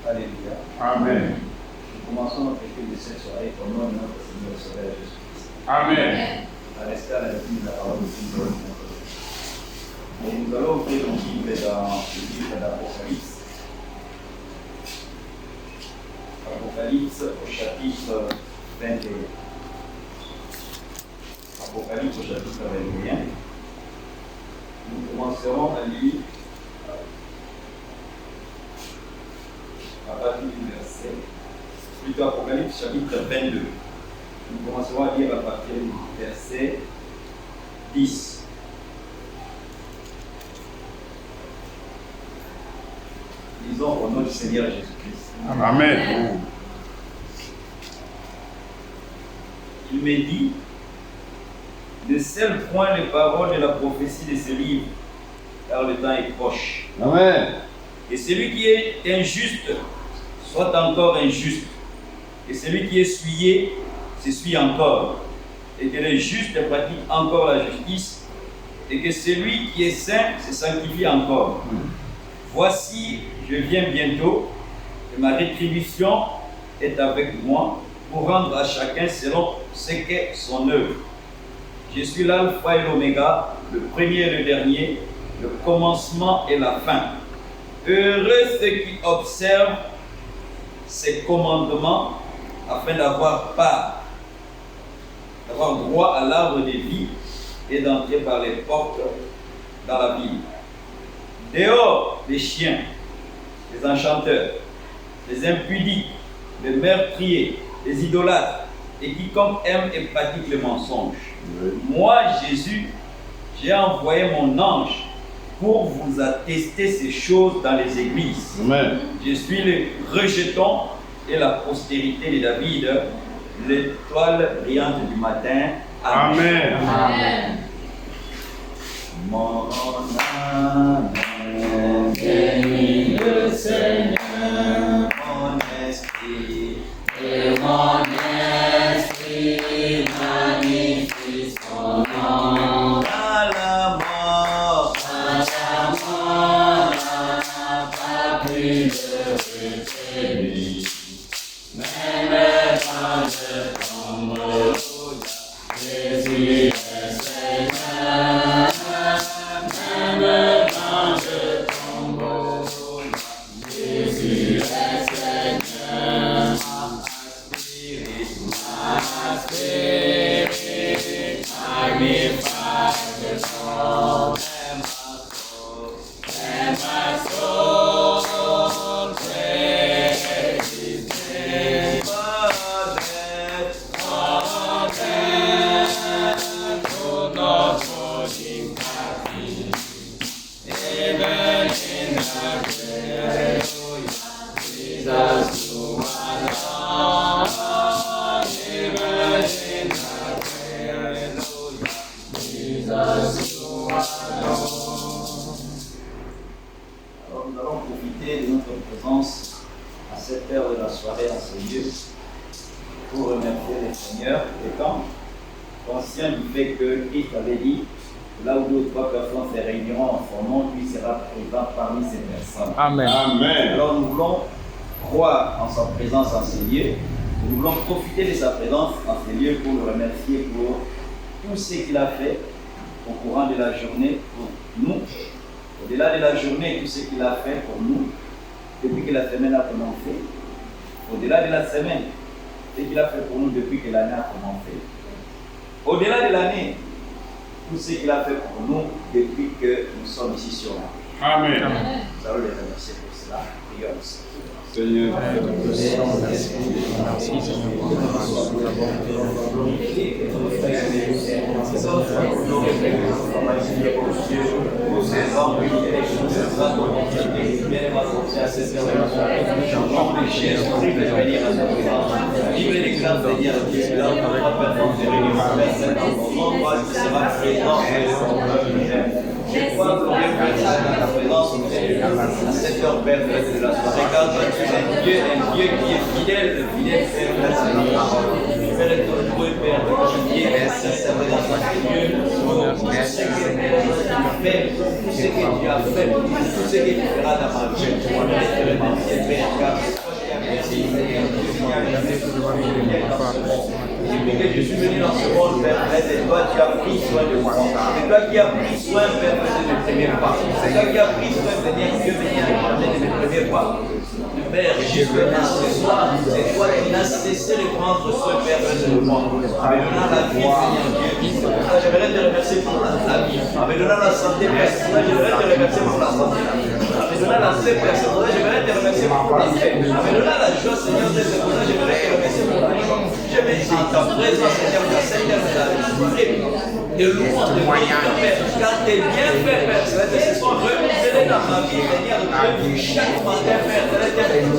Alléluia. Amen. Nous commençons notre étude de cette soirée au nom de notre Seigneur et Sauveur Jésus-Christ. Amen. À rester à la lecture de la parole de Dieu. Et nous allons ouvrir nos Bibles dans le livre d'Apocalypse. Apocalypse au chapitre 21. Apocalypse au chapitre 21. Nous commencerons à lire à partir du verset, plutôt Apocalypse chapitre 22. Nous commencerons à lire à partir du verset 10. Lisons au nom du Seigneur Jésus-Christ. Amen. Il me dit, ne scelle point les paroles de la prophétie de ce livre, car le temps est proche. Amen. Et celui qui est injuste soit encore injuste, et celui qui est souillé s'essuie encore, et que le juste pratique encore la justice, et que celui qui est saint se sanctifie encore. Voici, je viens bientôt, et ma rétribution est avec moi pour rendre à chacun selon ce qu'est son œuvre. Je suis l'alpha et l'oméga, le premier et le dernier, le commencement et la fin. Heureux ceux qui observent ces commandements afin d'avoir part, d'avoir droit à l'arbre de vie et d'entrer par les portes dans la ville. Dehors les chiens, les enchanteurs, les impudiques, les meurtriers, les idolâtres et quiconque aime et pratique le mensonge. Moi, Jésus, j'ai envoyé mon ange pour vous attester ces choses dans les églises. Amen. Je suis le rejeton et la postérité de David, l'étoile brillante du matin. Amen. Amen. Mon âme bénit le Seigneur, mon esprit et mon esprit magnifie son nom. À la mort n'a pas pu le retenir, même dans le tombeau, Jésus est Seigneur. Même dans le tombeau, Jésus est Seigneur. Ma spirit magnifies the Lord, and my soul praise His name. But death could not hold Him captive, even in the grave. Jesus, you are Lord, even in the grave. Jesus, you are Lord. Alors nous allons profiter de notre présence à cette heure de la soirée dans ce lieu pour remercier le Seigneur, étant conscient du fait que Christ avait dit là où deux ou trois personnes se réuniront en son nom, lui sera présent parmi ces personnes. Amen. Amen. Alors nous voulons croire en sa présence en ces lieux. Nous voulons profiter de sa présence en ces lieux pour le remercier pour tout ce qu'il a fait au courant de la journée pour nous. Au-delà de la journée, tout ce qu'il a fait pour nous depuis que la semaine a commencé. Au-delà de la semaine, ce qu'il a fait pour nous depuis que l'année a commencé. Au-delà de l'année, tout ce qu'il a fait pour nous depuis que nous sommes ici sur la terre. Amen. Nous allons les remercier pour cela. Prions. Seigneur, Je crois que l'on est présent dans ta présence à cette heure belle de la soirée, car tu es un Dieu qui est fidèle, fidèle Père, merci de la parole. Père, est ton heureux Père, de qui est sincèrement dans ton Dieu, pour tout ce que tu as fait, tout ce que tu as fait, tout ce que tu feras dans ma vie. Je te remercie, Père, car Depuis que je suis venu dans ce monde, Père, c'est toi qui as pris soin de moi. C'est toi qui as pris soin, Père, de mes premiers pas. C'est toi qui as pris soin, Seigneur Dieu, de mes premiers pas. Père, justement ce soir, c'est toi qui n'as cessé de prendre soin, Père, de moi. En me donnant la vie, Seigneur Dieu. J'aimerais te remercier pour la vie. En me donnant la santé, Père, j'aimerais te remercier pour la santé. En me donnant la paix, Père, j'aimerais te remercier pour la paix. En me donnant la joie, Seigneur, j'aimerais te remercier pour la joie. Je mets en ta présence, Seigneur, Seigneur, de la de louange, de moyens, Père, car tes bienfaits, Père, se sont renouvelés dans ma vie, Seigneur Dieu, chaque matin, Père,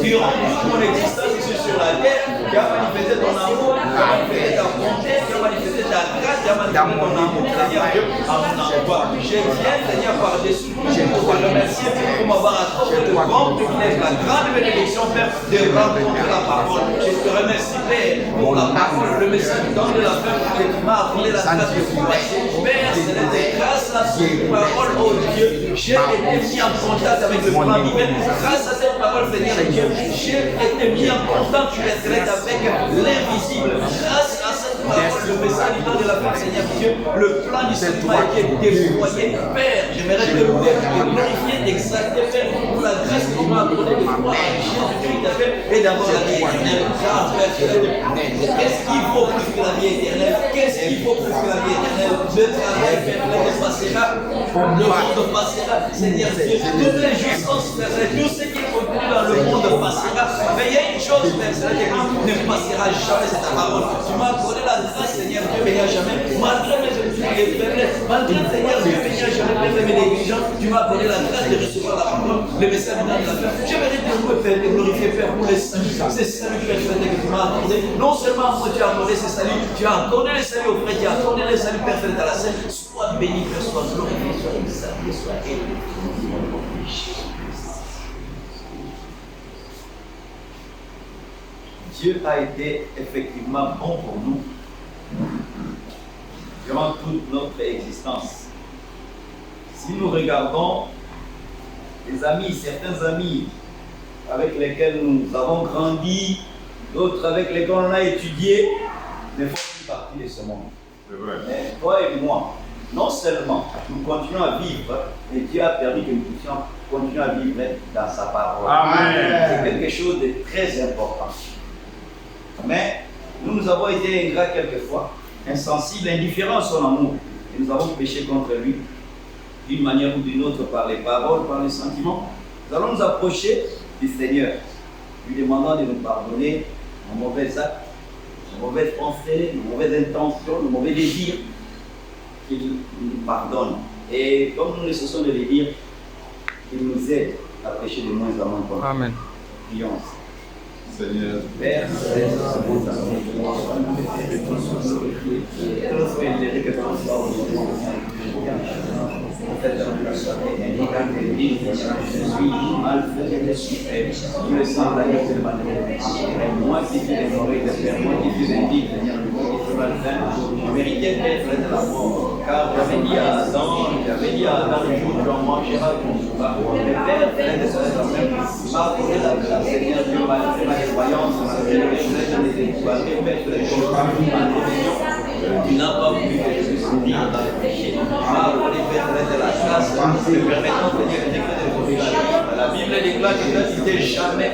durant mon existence ici sur la terre, tu as manifesté ton amour, tu as manifesté ta bonté, tu as manifesté ta grâce, tu as manifesté ton amour, Seigneur Dieu, à mon endroit. Je viens, Seigneur, par Jésus, pour te remercier pour m'avoir accordé le grand privilège, la grande bénédiction, Père, de rencontrer la parole. Je te remercie, Père, pour la parole, le message dans de la paix, que tu m'as accordé la grâce de pouvoir. Père, c'est grâce à cette parole, oh Dieu, j'ai été mis en contact avec le plan divin. Grâce à cette parole, Seigneur Dieu, j'ai été mis en contact, tu es traité avec l'invisible. Grâce à cette parole, le message de la paix, Seigneur Dieu, le plan du Seigneur a été déployé. Père, j'aimerais te louer, te glorifier, t'exalter, Père, pour la grâce que tu m'as accordée de croire en Jésus-Christ et d'avoir la vie éternelle. Car, Père, qu'est-ce qu'il faut plus que la vie éternelle? Qu'est-ce qu'il faut plus que la vie éternelle? Le travail, Père, le passera, le monde passera, Seigneur Dieu, toutes les jouissances, tout ce qui est contenu dans le monde passera. Mais il y a une chose, Père, c'est que ne passera jamais, c'est ta parole. Tu m'as accordé la grâce, Seigneur Dieu, mais il n'y a jamais, malgré mes faiblesses, malgré, Seigneur Dieu, mais il n'y a jamais mes négligences, tu m'as accordé la grâce de recevoir la parole, le message de la paix. J'aimerais te louer, Père, te glorifier, Père, pour les saluts, ces saluts, Père, que tu m'as accordé. Non seulement moi, tu as accordé ces saluts, tu as accordé les saluts au frère, tu as accordé les saluts, Père, dans la scène. Sois béni, Père, sois glorifié, sois exalté, sois élevé. Dieu a été effectivement bon pour nous durant toute notre existence. Si nous regardons les amis, certains amis avec lesquels nous avons grandi, d'autres avec lesquels on a étudié, ne font plus partie de ce monde. Mais toi et moi, non seulement nous continuons à vivre, mais Dieu a permis que nous puissions continuer à vivre dans sa parole. Amen. C'est quelque chose de très important. Mais nous avons été ingrats quelquefois, insensibles, indifférents à son amour. Et nous avons péché contre lui, d'une manière ou d'une autre, par les paroles, par les sentiments. Nous allons nous approcher du Seigneur, lui demandant de nous pardonner nos mauvais actes, nos mauvaises pensées, nos mauvaises intentions, nos mauvais désirs, qu'il nous pardonne. Et comme nous ne cessons de le dire, qu'il nous aide à pécher de moins en moins. Amen. Prions. Seigneur. Père, moi qui suis dévoré de Père, moi qui suis indigne, Seigneur, moi qui suis malsain, je méritais d'être de la mort. Car j'avais dit à Adam, le jour où tu en mangeras, tu ne pas. Mais Père, m'a accordé la grâce, Seigneur Dieu, malgré ma défaillance, malgré les faiblesses, les étoiles, les choses, ma rébellion. Tu n'as pas voulu que je sois vivre dans le péché. M'a accordé, Père, de la grâce, me permettant, Seigneur, de péché. La Bible déclare que toi, tu t'es jamais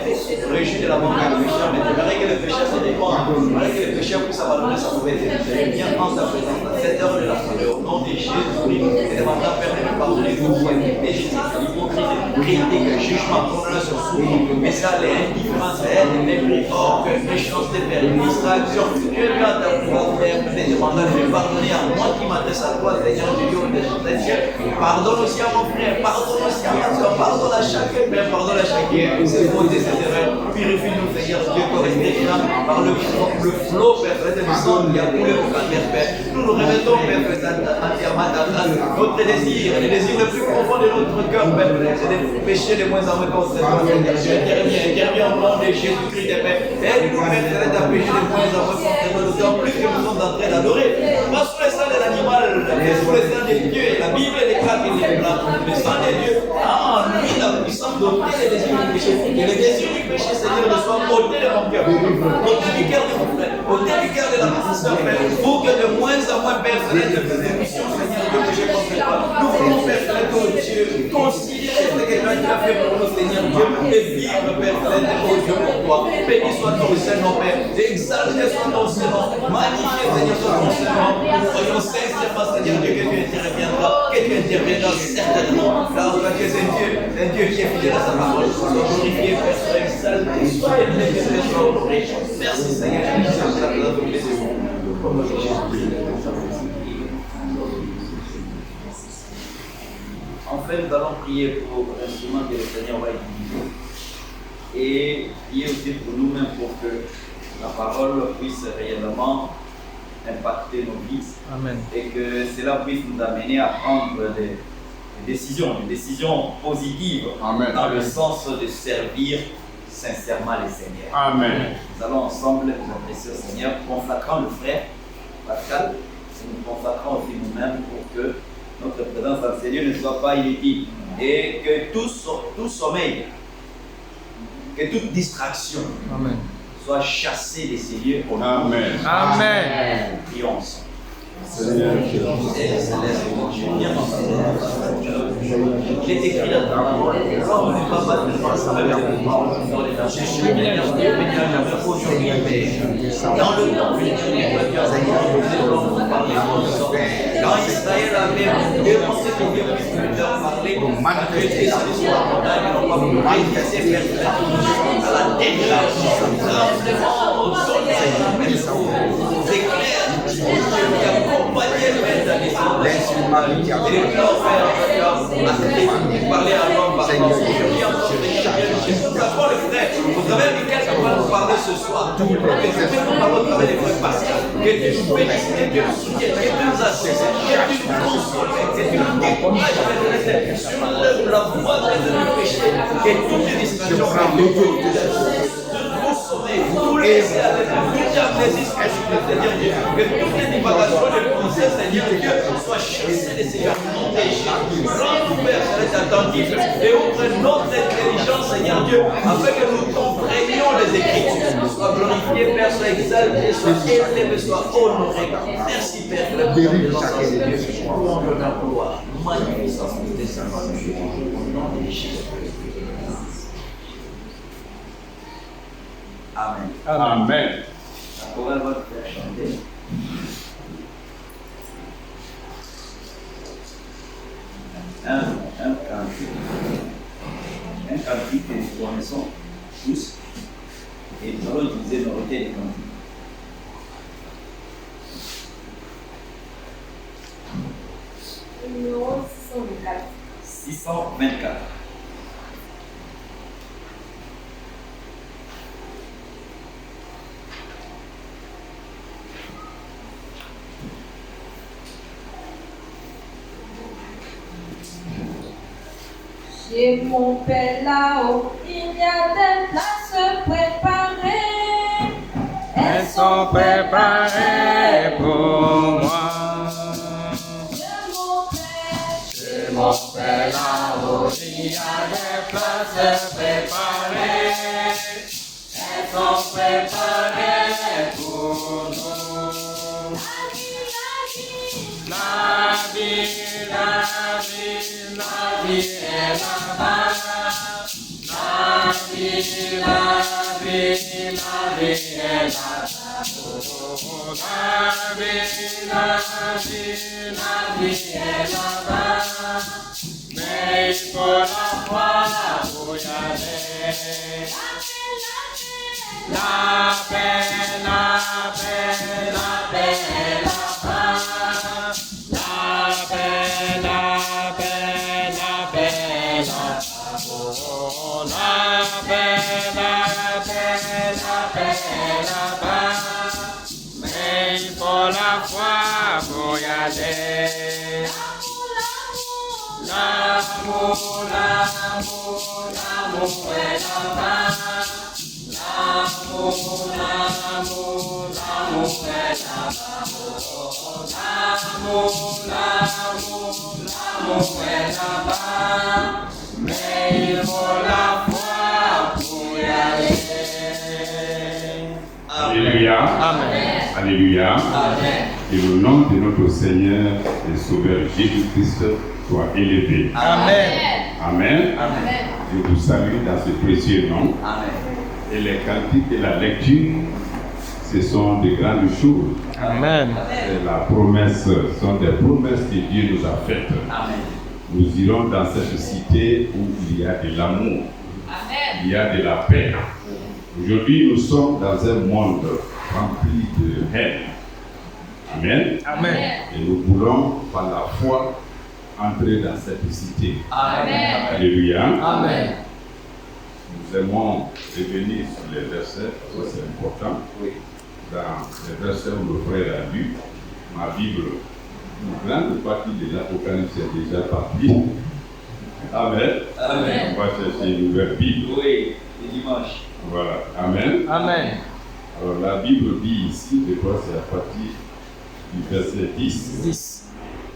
réjoui de la mort du pécheur, mais tu verrais que le pécheur se dépend. Tu verrais que le pécheur puisse abandonner sa mauvaise vie. Viens en ta présence à cette heure de la soirée, au nom de Jésus-Christ, et demandant, Père, de me pardonner de tous les péchés, l'hypocrisie, critique, jugement, condamnation, souffrance, mais ça, les indifférences, haine, mépris, orgueil, méchanceté, Père, distraction. Je viens à ta présence, Père, te demandant de me pardonner à moi qui m'adresse à toi, Seigneur Dieu, des cieux. Pardonne aussi à mon frère, pardonne aussi à ma soeur, pardonne à chacun, Père, pardonne à chacun. C'est fautes et c'est erreurs. Purifie-nous, Seigneur Dieu, correctement par le flot, Père, de sang qui a coulé pour la terre, Père. Nous nous remettons, Père, entièrement ta grâce. Notre désir, les désirs les plus profonds de notre cœur, Père, c'est de pécher de moins en moins contre toi, Seigneur. Interviens au nom de Jésus-Christ, Père. Aide-nous, Père, à pécher de moins en moins contre toi, d'autant plus que nous sommes en train d'adorer. Parce que le sang de l'animal, c'est pour le sang de Dieu. Et la Bible déclare qu'il est blanc. Le sang de Dieu a en lui la puissance d'ôter les désirs du péché. Et les désirs du péché, Seigneur, ne soient ôtés de mon cœur. Ôtés du cœur de mon frère. Ôtés du cœur de la pasteur, Père. Pour que de moins en moins, Père, Céleste, de persécution, Seigneur, de péché contre toi. Nous voulons, Père Céleste, oh Dieu, considérer ce que tu as fait pour nous, Seigneur Dieu, et vivre, Père Céleste, oh Dieu, pour toi. Béni soit ton Seigneur, Père. Exalté soit ton Seigneur. Magnifié, Seigneur, soit ton Seigneur. Nous soyons sincèrement, Seigneur Dieu, que tu interviendras, certainement. Car tu es un Dieu qui est fidèle à sa parole. Sois glorifié, Père, sois exalté, sois élevé, Père, sois honoré. Merci, Seigneur, pour la place de plaisir. Enfin, nous allons prier pour l'instrument que le Seigneur va utiliser. Et prier aussi pour nous-mêmes pour que la parole puisse réellement impacter nos vies. Amen. Et que cela puisse nous amener à prendre des décisions positives. Amen. Dans le sens de servir sincèrement les Seigneurs. Amen. Nous allons ensemble nous adresser au Seigneur, consacrant le frère Pascal, et nous consacrons aussi nous-mêmes pour que notre présence dans le Seigneur ne soit pas inutile et que tout sommeil, que toute distraction soit chassée des Seigneurs au nom de Jésus. Amen. Prions ensemble. Seigneur, il est écrit dans ta parole, l'homme n'est pas battu par sa même je suis aujourd'hui, dans le temps quand Israël avait demandé que Dieu puisse leur parler, manifester sa mission à la montagne, ils n'ont pas pu manifester à la déclaration, tremblement au soleil, éclairs, qui accompagnait le maître d'Alexandre. Et leur parler à l'homme par exemple. Aujourd'hui encore, nous avons le frère, au travers duquel on va nous parler ce soir. Que tu nous parles au travers des frères Pascal. Que tu nous bénisses, que tu nous soutiennes, que tu nous assistes, que tu nous consoles, que tu nous décourages sur la voie du péché, que toutes les distractions vous laissez avec tout un plaisir, Seigneur Dieu, que toutes les divagations de pensée, Seigneur Dieu, soient chassées des Seigneurs au nom de Jésus. Rends-nous, Père, attentifs et ouvre notre intelligence, Seigneur Dieu, afin que nous comprenions les Écritures. Sois glorifié, Père, sois exalté, sois élevé, sois honoré. Merci, Père, de la présence de Dieu. Louange, honneur, gloire, magnificence, tes saints, au nom de Jésus. Amen. Amen. La chorale va te faire chanter. Un cantique que nous connaissons tous et nous allons utiliser nos requêtes de cantique. Numéro 624. 624. Chez mon Père là-haut, il y a des places préparées. Elles sont préparées pour moi. Chez mon Père là-haut, il y a des places préparées. Elles sont préparées pour nous. La vie est là-bas. La vie est là-bas. Oh, la vie est là-bas. Mais il faut la voir pour y aller. La paix est là-bas. La paix est là-bas. Oh, la paix là-bas. Mais il faut la foi pour y aller. L'amour est là-bas. L'amour est là-bas, mais il faut la foi pour y aller. Alléluia. Amen. Alléluia. Amen. Et le nom de notre Seigneur et Sauveur Jésus-Christ soit élevé. Amen. Amen. Amen. Je vous salue dans ce précieux nom. Amen. Et les cantiques et la lecture, ce sont de grandes choses. Amen. Et la promesse, ce sont des promesses que Dieu nous a faites. Amen. Nous irons dans cette cité où il y a de l'amour, il y a de la paix. Aujourd'hui, nous sommes dans un monde rempli de haine. Amen. Amen. Et nous voulons, par la foi, entrer dans cette cité. Amen. Alléluia. Amen. Nous aimons revenir sur les versets, ça c'est important. Dans les versets où le frère a lu, ma Bible, une grande partie de l'Apocalypse est déjà partie. Amen. Amen. On va chercher une nouvelle Bible. Oui, le dimanche. Voilà. Amen. Amen. Alors la Bible dit ici, je crois que c'est à partir du verset 10.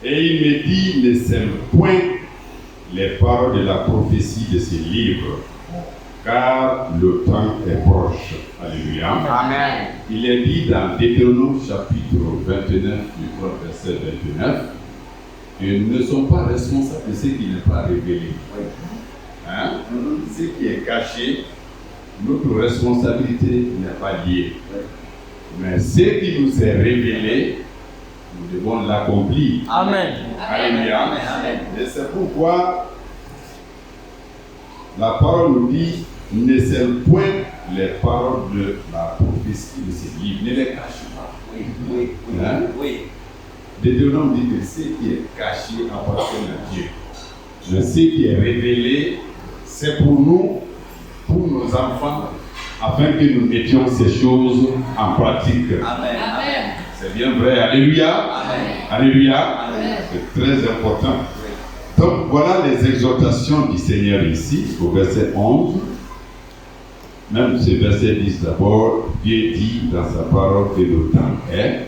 Et il me dit, ne sème point les paroles de la prophétie de ce livre, car le temps est proche. Alléluia. Amen. Il est dit dans Deutéronome chapitre 29, du 3 verset 29, qu'ils ne sont pas responsables de ce qui n'est pas révélé. Hein? Ce qui est caché, notre responsabilité n'est pas liée. Mais ce qui nous est révélé, nous devons l'accomplir. Amen. Alléluia. Amen. Et c'est pourquoi la parole nous dit, ne sème point les paroles de la prophétie de ce livre, ne les cache pas. Oui. Hein? Oui. Deutéronome dit que ce qui est caché appartient à Dieu. Mais ce qui est révélé, c'est pour nous, pour nos enfants, afin que nous mettions ces choses en pratique. Amen. Amen. C'est bien vrai. Alléluia. Amen. Alléluia. Amen. C'est très important. Donc voilà les exhortations du Seigneur ici, au verset 11. Même ce verset 10 d'abord, Dieu dit dans sa parole que le temps est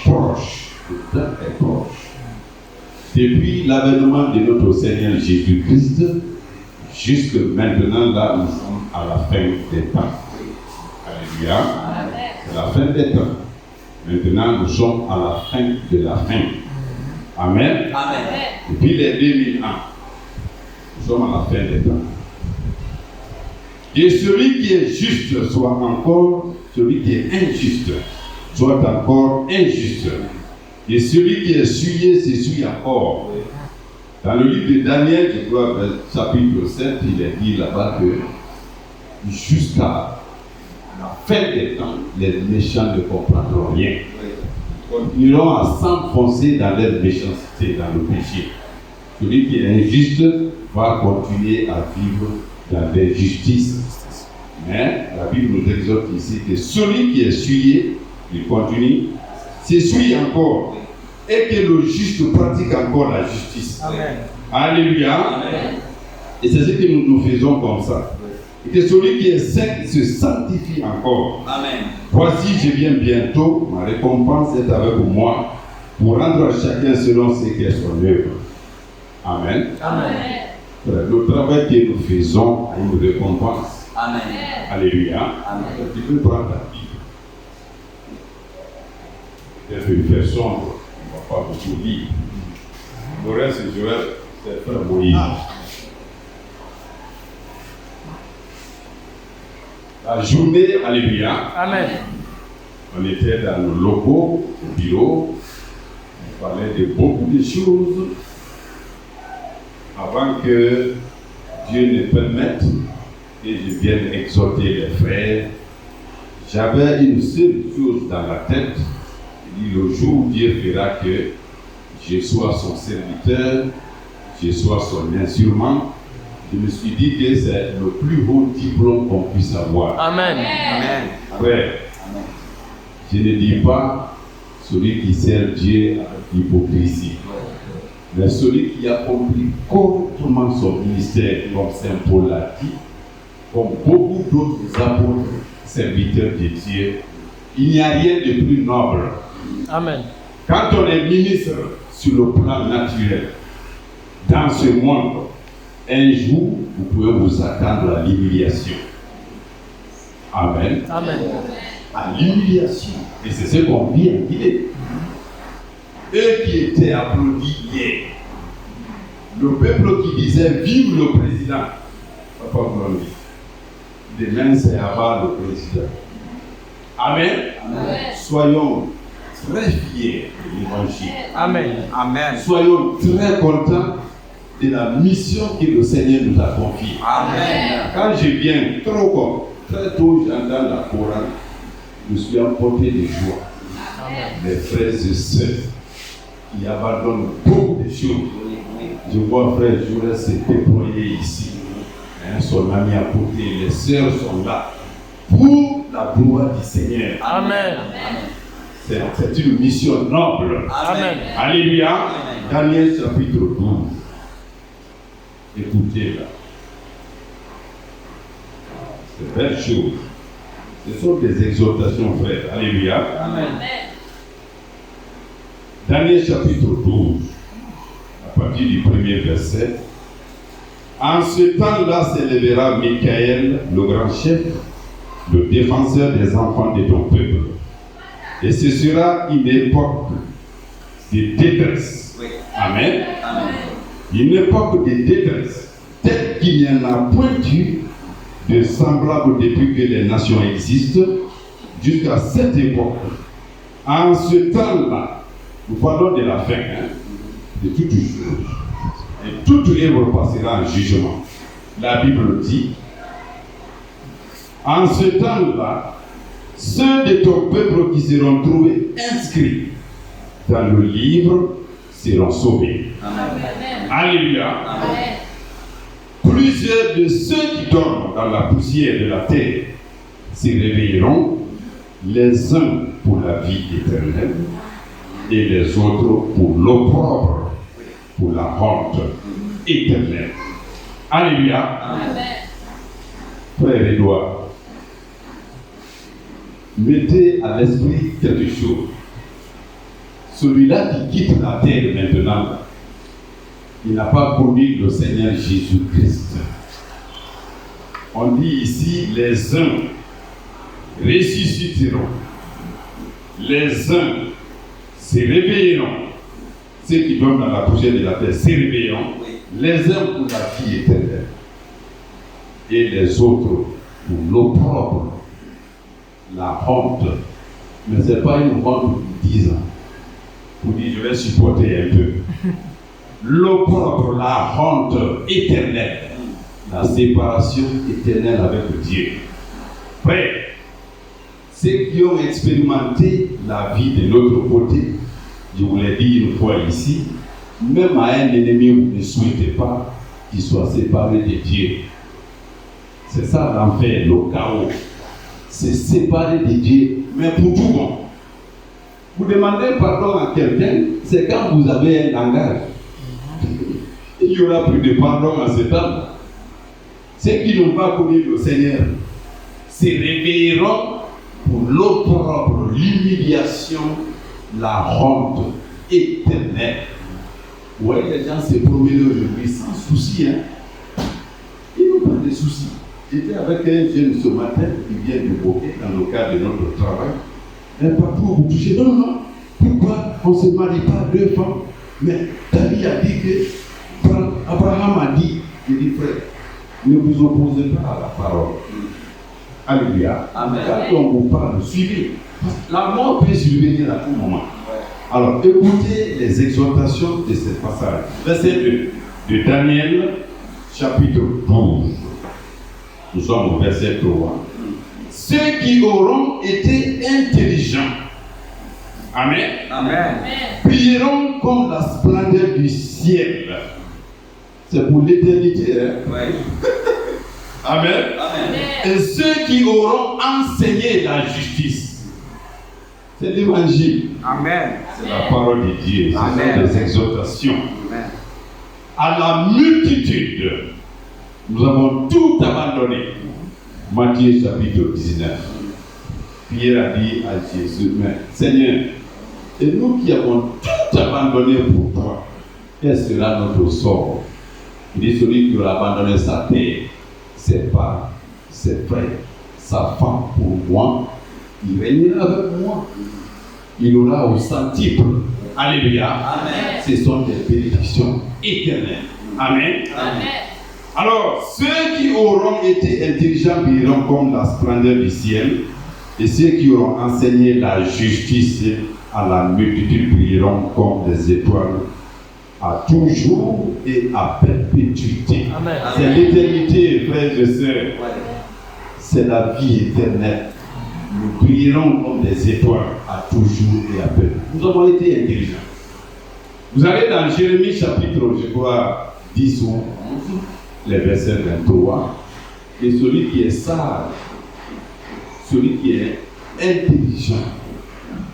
proche. Le temps est proche. Depuis l'avènement de notre Seigneur Jésus-Christ, jusque maintenant, là, nous sommes à la fin des temps. Alléluia. C'est la fin des temps. Maintenant, nous sommes à la fin de la fin. Amen. Amen. Depuis les 2000 ans, nous sommes à la fin des temps. Et celui qui est juste soit encore, celui qui est injuste soit encore injuste. Et celui qui est souillé s'essuie encore. Dans le livre de Daniel, je crois, chapitre 7, il est dit là-bas que jusqu'à la fin des temps, les méchants ne comprendront rien. Ils continueront à s'enfoncer dans leur méchanceté, dans le péché. Celui qui est injuste va continuer à vivre dans l'injustice. Mais la Bible nous exhorte ici que celui qui est souillé, il continue, s'essuie encore. Et que le juste pratique encore la justice. Amen. Alléluia. Amen. Et c'est ce que nous faisons comme ça. Et que celui qui est saint se sanctifie encore. Amen. Voici, je viens bientôt, ma récompense est avec moi pour rendre à chacun selon ce qu'est son œuvre. Amen. Amen. Le travail que nous faisons a une récompense. Amen. Alléluia. Amen. Tu peux prendre la Bible. Peut-être une fait sombre, on ne va pas beaucoup lire. Le reste, Joël, c'est frère Moïse. La journée, alléluia. Amen. On était dans nos locaux, au bureau, on parlait de beaucoup de choses avant que Dieu ne permette que je vienne exhorter les frères. J'avais une seule chose dans la tête, il dit le jour où Dieu fera que je sois son serviteur, je sois son instrument, je me suis dit que c'est le plus haut diplôme qu'on puisse avoir. Amen. Amen. Frère, je ne dis pas celui qui sert Dieu avec hypocrisie, mais celui qui a compris correctement son ministère, comme Saint Paul l'a dit, comme beaucoup d'autres apôtres, serviteurs de Dieu, Il n'y a rien de plus noble. Amen. Quand on est ministre sur le plan naturel, dans ce monde, un jour, vous pouvez vous attendre à l'humiliation. Amen. Amen. À l'humiliation. Et c'est ce qu'on vit en Guinée. Eux qui étaient applaudis hier, le peuple qui disait vive le président, Papa Blondie, demain c'est abat le président. Amen. Amen. Soyons très fiers de l'évangile. Amen. Amen. Soyons très contents de la mission que le Seigneur nous a confiée. Amen. Quand je viens trop comme très tôt, j'entends la Coran, je suis emporté de joie. Mes frères et sœurs qui abandonnent beaucoup de choses. Je vois frère Jourès se déployer ici. Son ami à côté, les sœurs sont là pour la gloire du Seigneur. Amen. C'est une mission noble. Amen. Alléluia. Daniel chapitre 12. Écoutez là. C'est belle chose. Ce sont des exhortations, frères. Alléluia. Amen. Daniel chapitre 12, à partir du premier verset. En ce temps-là s'élèvera Michael, le grand chef, le défenseur des enfants de ton peuple. Et ce sera une époque de détresse. Amen. Amen. Une époque de détresse, telle qu'il n'y en a point eu de semblable depuis que les nations existent, jusqu'à cette époque. En ce temps-là, nous parlons de la fin, de toutes choses. Et toute œuvre passera en jugement. La Bible dit, en ce temps-là, ceux de ton peuple qui seront trouvés inscrits dans le livre seront sauvés. Amen. Alléluia. Amen. Plusieurs de ceux qui dorment dans la poussière de la terre se réveilleront, les uns pour la vie éternelle et les autres pour l'opprobre, pour la honte éternelle. Alléluia. Amen. Frère Édouard, mettez à l'esprit quelque chose. Celui-là qui quitte la terre maintenant, il n'a pas connu le Seigneur Jésus-Christ. On dit ici, les uns ressusciteront, les uns se réveilleront, ceux qui dorment dans la poussière de la terre se réveilleront, les uns pour la vie éternelle, et les autres pour l'opprobre, la honte. Mais ce n'est pas une honte pour 10 ans. Pour dire, je vais supporter un peu. L'opprobre, la honte éternelle, la séparation éternelle avec Dieu. Frère, ceux qui ont expérimenté la vie de l'autre côté, je vous l'ai dit une fois ici, même à un ennemi, vous ne souhaitez pas qu'il soit séparé de Dieu. C'est ça l'enfer, le chaos. C'est séparer de Dieu, mais pour tout bon. Vous demandez pardon à quelqu'un, c'est quand vous avez un langage. Il y aura plus de pardon en ce temps. Ceux qui n'ont pas connu le Seigneur se réveilleront pour l'opprobre, l'humiliation, la honte éternelle. Vous voyez, les gens se promènent aujourd'hui sans souci. Ils n'ont pas de soucis. J'étais avec un jeune ce matin qui vient de Bokeh dans le cadre de notre travail. Un partout vous touchez. Non, non. Pourquoi on ne se marie pas deux femmes? Mais David a dit que Abraham a dit, il dit frère, ne vous opposez pas à la parole. Alléluia. Amen. Quand on vous parle, suivez. La mort peut survenir à tout moment. Alors écoutez les exhortations de ce passage. Verset 2 de Daniel, chapitre 12. Nous sommes au verset 3. Ceux qui auront été intelligents, Amen, Amen. brilleront comme la splendeur du ciel. C'est pour l'éternité. Ouais. Amen. Amen. Et ceux qui auront enseigné la justice. C'est l'évangile. Amen. C'est la parole de Dieu. Ce Amen. sont des exhortations. Amen. À la multitude, nous avons tout abandonné. Matthieu chapitre 19. Pierre a dit à Jésus, mais Seigneur, et nous qui avons tout abandonné pour toi, quel sera notre sort? Il dit, celui qui aura abandonné sa terre, ses parents, ses frères, sa femme pour moi, il régnera avec moi. Il aura au centuple. Alléluia. Amen. Ce sont des bénédictions éternelles. Amen. Amen. Alors, ceux qui auront été intelligents brilleront comme la splendeur du ciel, et ceux qui auront enseigné la justice à la multitude brilleront comme des étoiles à toujours et à perpétuité. Amen. C'est l'éternité, frères et sœurs. Ouais. C'est la vie éternelle. Nous brillerons comme des étoiles à toujours et à perpétuité. Nous avons été intelligents. Vous allez dans Jérémie chapitre, je crois, 10 ou 11, les versets 23. Et celui qui est sage, celui qui est intelligent,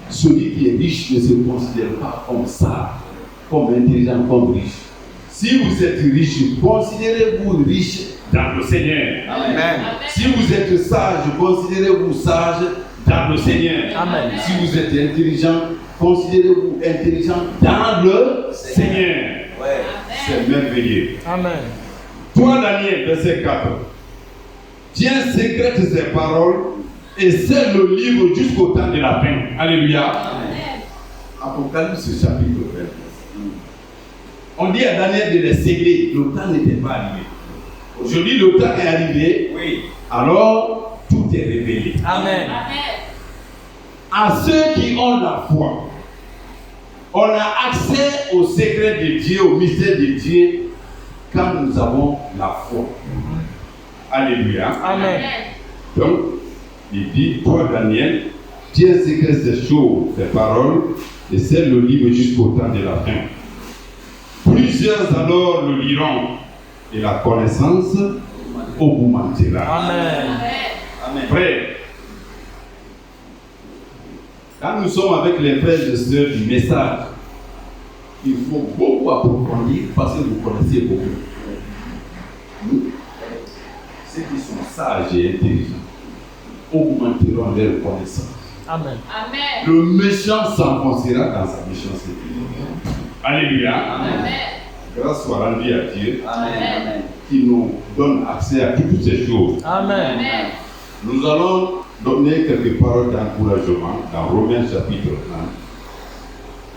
celui qui est riche ne se considère pas comme sage, comme intelligent, comme riche. Si vous êtes riche, considérez-vous riche dans le Seigneur. Amen. Si vous êtes sage, considérez-vous sage dans le Seigneur. Amen. Si vous êtes intelligent, considérez-vous intelligent dans le Seigneur. Ouais. C'est merveilleux. Amen. Toi, Daniel, verset 4. Tiens secrète ces paroles et scelle le livre jusqu'au temps de la fin. Alléluia. Apocalypse chapitre 20. On dit à Daniel de les sceller. Le temps n'était pas arrivé. Aujourd'hui, le temps est arrivé. Oui. Alors, tout est révélé. Amen. À ceux qui ont la foi, on a accès au secret de Dieu, au mystère de Dieu, quand nous avons la foi. Alléluia. Amen. Donc, il dit, toi Daniel, tiens secret ces choses, ces paroles, et scelle le livre jusqu'au temps de la fin. Plusieurs alors le liront, et la connaissance augmentera. Amen. Amen. Frère, quand nous sommes avec les frères et sœurs du message, il faut beaucoup approfondir parce que vous connaissez beaucoup. Nous, ceux qui sont sages et intelligents, augmenteront leur connaissance. Amen. Le méchant s'enfoncera dans sa méchanceté. Alléluia. Amen. Grâce soit rendue à Dieu Amen. qui nous donne accès à toutes ces choses. Amen. Nous allons donner quelques paroles d'encouragement dans Romains chapitre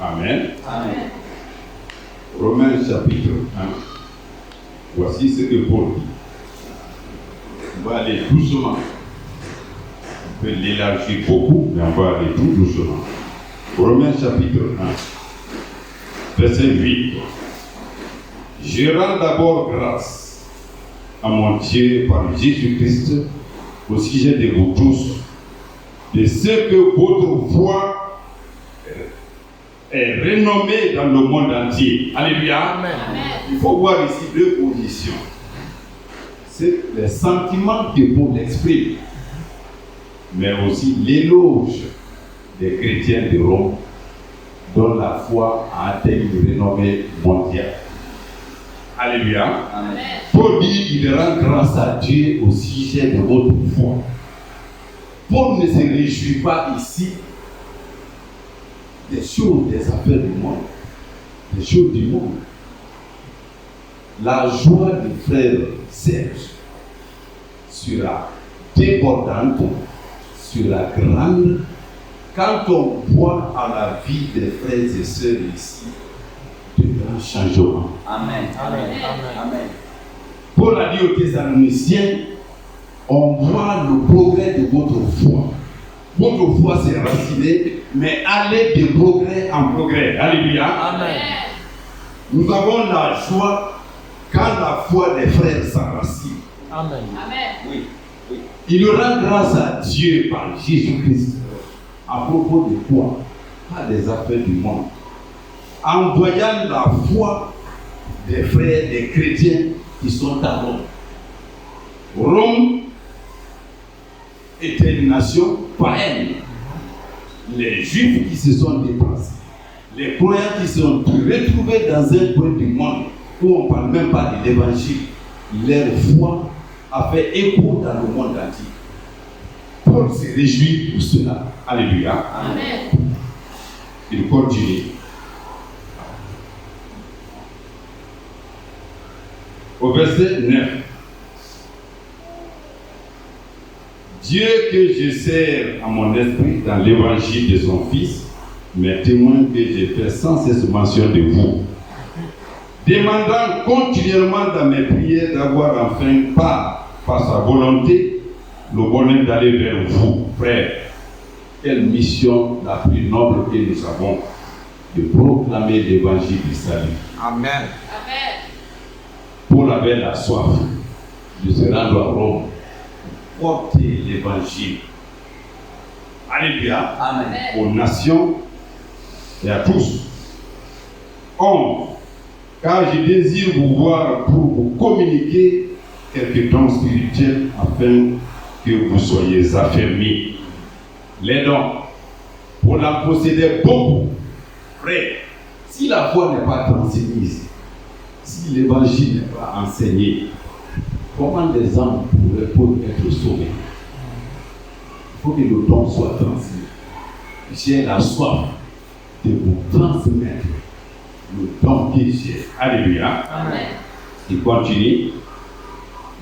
1. Amen. Amen. Romains chapitre 1. Voici ce que Paul dit. On va aller doucement. On peut l'élargir beaucoup, mais on va aller tout doucement. Romains chapitre 1. Verset 8. Je rends d'abord grâce à mon Dieu par Jésus-Christ au sujet de vous tous, de ce que votre foi est renommée dans le monde entier. Alléluia. Amen. Il faut voir ici deux positions. C'est les sentiments que Paul exprime, mais aussi l'éloge des chrétiens de Rome, dont la foi a atteint une renommée mondiale. Alléluia. Amen. Paul dit qu'il rend grâce à Dieu au sujet de votre foi. Paul ne se réjouit pas ici des choses, des affaires du monde, des choses du monde. La joie du frère Serge sera débordante, sera grande quand on voit à la vie des frères et sœurs ici de grands changements. Amen. Amen. Amen. Paul a dit aux Thessaloniciens, on voit le progrès de votre foi. Votre foi s'est racinée, mais allez de progrès en progrès. Alléluia. Amen. Nous avons la joie quand la foi des frères s'enracine. Amen. Oui. Oui. Il rend grâce à Dieu par Jésus-Christ. À propos de quoi? Pas des affaires du monde. En voyant la foi des frères, des chrétiens qui sont à Rome. Rome était une nation païenne. Les Juifs qui se sont déplacés, les croyants qui se sont retrouvés dans un coin du monde où on ne parle même pas de l'évangile, leur foi a fait écho dans le monde entier. Paul Paul se réjouit pour cela. Alléluia. Amen. Il continue. Au verset 9. Dieu que je sers à mon esprit dans l'évangile de son Fils, mes témoins que j'ai fait sans cesse mention de vous, demandant continuellement dans mes prières d'avoir enfin par sa volonté, le bonheur d'aller vers vous, frères. Quelle mission la plus noble que nous avons, de proclamer l'évangile du salut. Amen. Amen. Paul avait la soif de se rendre à Rome, porter l'évangile. Alléluia. Amen. Aux nations et à tous. 11. Car je désire vous voir pour vous communiquer quelques dons spirituels afin que vous soyez affermis. Les dons, pour la posséder beaucoup. Frère, si la foi n'est pas transmise, si l'évangile n'est pas enseigné, comment les âmes pourraient être sauvées? Il faut que le don soit transmis. J'ai la soif de vous transmettre le don que j'ai. Alléluia. Amen. Il continue.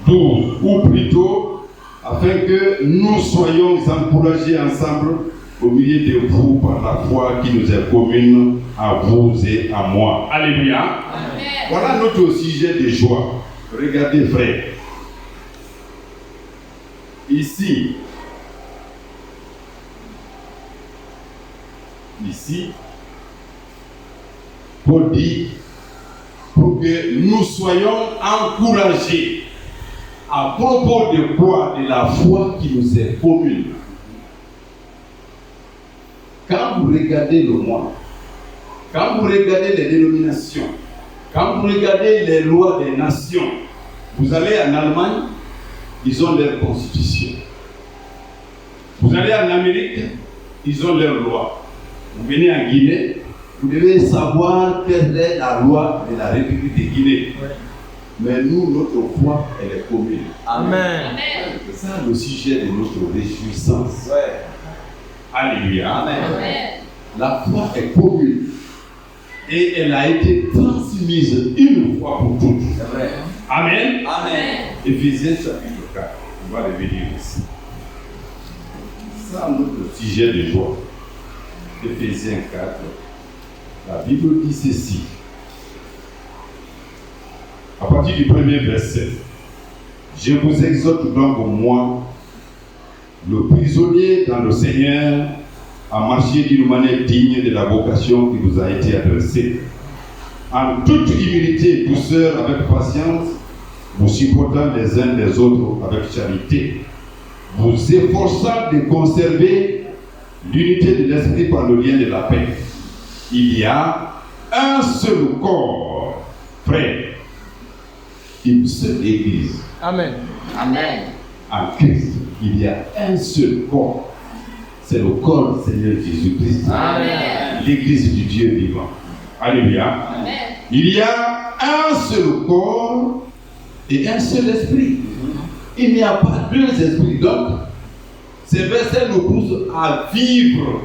12. Ou plutôt, afin que nous soyons encouragés ensemble au milieu de vous par la foi qui nous est commune à vous et à moi. Alléluia. Amen. Voilà notre sujet de joie. Regardez, frère. Ici, Paul dit pour que nous soyons encouragés à propos de quoi? De la foi qui nous est commune. Quand vous regardez le monde, quand vous regardez les dénominations, quand vous regardez les lois des nations, vous allez en Allemagne, ils ont leur constitution. Vous allez en Amérique, ils ont leur loi. Vous venez en Guinée, vous devez savoir quelle est la loi de la République de Guinée. Ouais. Mais nous, notre foi, elle est commune. Amen. C'est ça le sujet de notre réjouissance. Ouais. Alléluia. Amen. Amen. La foi est commune. Et elle a été transmise une fois pour toutes. C'est vrai. Amen. Amen. Éphésiens chapitre 4. On va revenir ici. Ça, notre sujet de joie. Éphésiens 4. La Bible dit ceci. À partir du premier verset. Je vous exhorte donc, moi, le prisonnier dans le Seigneur, à marcher d'une manière digne de la vocation qui vous a été adressée. En toute humilité et douceur, avec patience, vous supportant les uns les autres avec charité, vous efforçant de conserver l'unité de l'esprit par le lien de la paix. Il y a un seul corps, frère, une seule église. Amen. Amen. En Christ, il y a un seul corps. C'est le corps du Seigneur Jésus-Christ. Amen. L'église du Dieu vivant. Alléluia. Amen. Il y a un seul corps et un seul esprit. Il n'y a pas deux esprits. Donc, ces versets nous poussent à vivre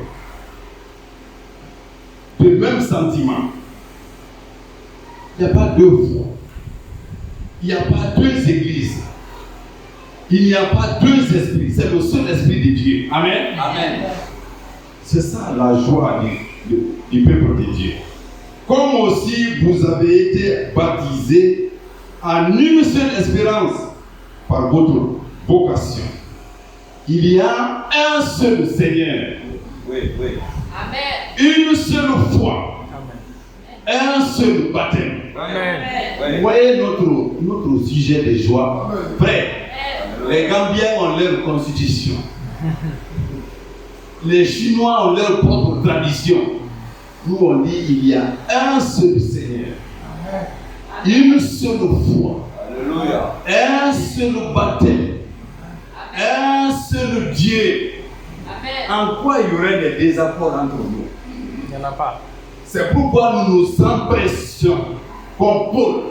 le même sentiment. Il n'y a pas deux foi. Il n'y a pas deux églises. Il n'y a pas deux esprits. C'est le seul esprit de Dieu. Amen. Amen. C'est ça la joie du peuple de Dieu. Comme aussi vous avez été baptisés en une seule espérance par votre vocation. Il y a un seul Seigneur. Oui, oui. Amen. Une seule foi. Un seul baptême. Amen. Vous voyez notre sujet de joie. Frère, les Gambiens ont leur constitution. Les Chinois ont leur propre tradition. Nous on dit il y a un seul Seigneur. Une seule foi. Alléluia. Un seul baptême. Un seul Dieu. Amen. En quoi il y aurait des désaccords entre nous? Il n'y en a pas. C'est pourquoi nous nous empressions, comme Paul,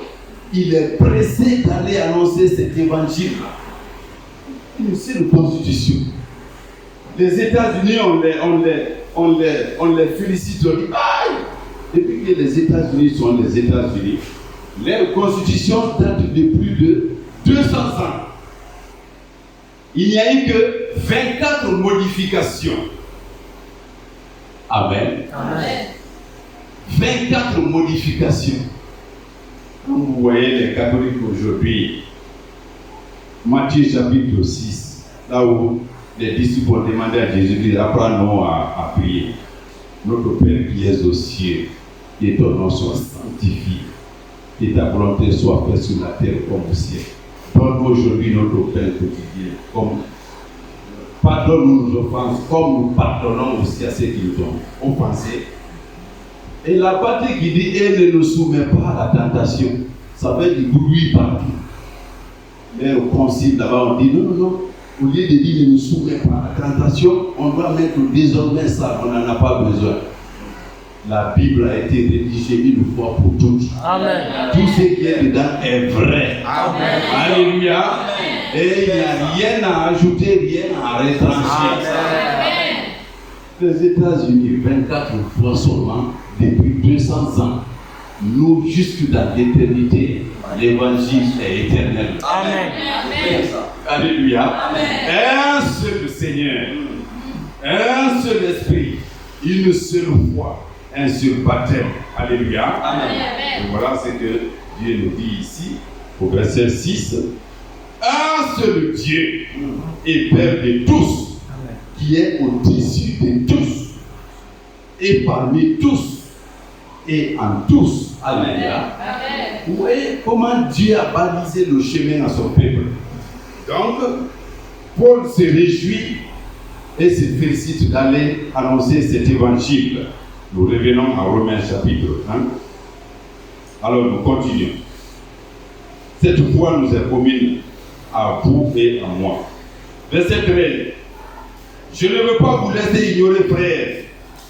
il est pressé d'aller annoncer cet évangile. Une seule constitution, les États-Unis, on les félicite, on dit aïe! Depuis que les États-Unis sont les États-Unis, leur constitution date de plus de 200 ans. Il n'y a eu que 24 modifications. Amen. Amen. 24 modifications. Quand vous voyez les catholiques aujourd'hui, Matthieu chapitre 6, là où les disciples ont demandé à Jésus, apprends-nous à prier. Notre Père qui es aux cieux, que ton nom soit sanctifié, que ta volonté soit faite sur la terre comme au ciel. Donne-nous aujourd'hui notre pain quotidien. Pardonne-nous nos offenses, comme nous pardonnons aussi à ceux qui nous ont offensés. Et la partie qui dit et ne nous soumet pas à la tentation, ça fait du bruit partout. Mais au concile là-bas, on dit non. Au lieu de dire ne nous soumet pas à la tentation, on doit mettre désormais ça, on n'en a pas besoin. La Bible a été rédigée une fois pour toutes. Amen. Tout ce qui est dedans est vrai. Amen. Alléluia. Et il n'y a rien à ajouter, rien à retrancher. Les États-Unis, 24 fois seulement, depuis 200 ans, nous, jusque dans l'éternité, l'évangile est éternel. Amen. Alléluia. Amen. Un seul Seigneur, un seul Esprit, une seule foi, un seul baptême. Alléluia. Amen. Et voilà ce que Dieu nous dit ici, au verset 6. Un seul Dieu et Père de tous, qui est au-dessus de tous, et parmi tous, et en tous. Alléluia. Vous voyez comment Dieu a balisé le chemin à son peuple. Donc, Paul se réjouit et se félicite d'aller annoncer cet évangile. Nous revenons à Romains chapitre 1. Alors nous continuons. Cette foi nous est commune à vous et à moi. Verset 13. Je ne veux pas vous laisser ignorer, frères,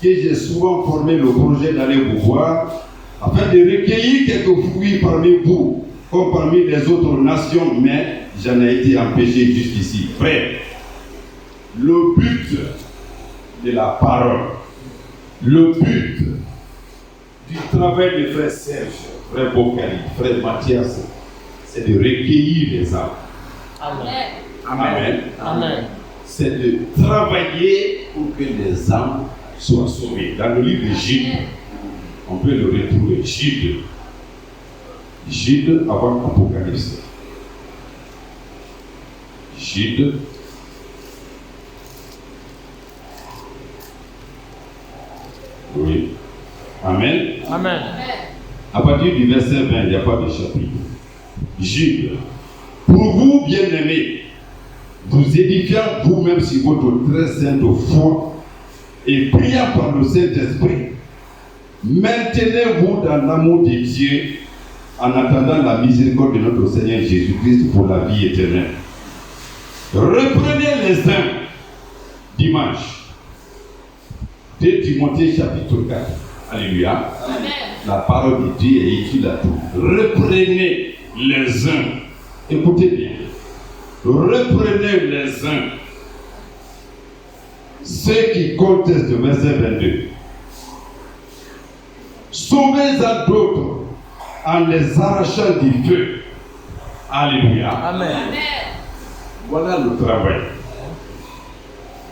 que j'ai souvent formé le projet d'aller vous voir, afin de recueillir quelques fruits parmi vous, comme parmi les autres nations, mais j'en ai été empêché jusqu'ici. Frère, le but de la parole, le but du travail de frère Serge, frère Bocali, frère Mathias, c'est de recueillir les âmes. Amen. Amen. Amen. C'est de travailler pour que les âmes soient sauvées. Dans le livre de Jude, on peut le retrouver. Jude avant l'Apocalypse. Jude. Oui. Amen. Amen. À partir du verset 20, il n'y a pas de chapitre. Jude. Pour vous, bien-aimés, vous édifiant vous-même sur votre très sainte foi et priant par le Saint-Esprit, maintenez-vous dans l'amour de Dieu en attendant la miséricorde de notre Seigneur Jésus-Christ pour la vie éternelle. Reprenez les uns dimanche. 2 Timothée chapitre 4. Alléluia. Amen. La parole de Dieu est utile à tout. Reprenez les uns. Écoutez bien. Reprenez les uns. Ceux qui contestent le verset 22. Sauvez-en d'autres en les arrachant du feu. Alléluia. Amen. Voilà le travail.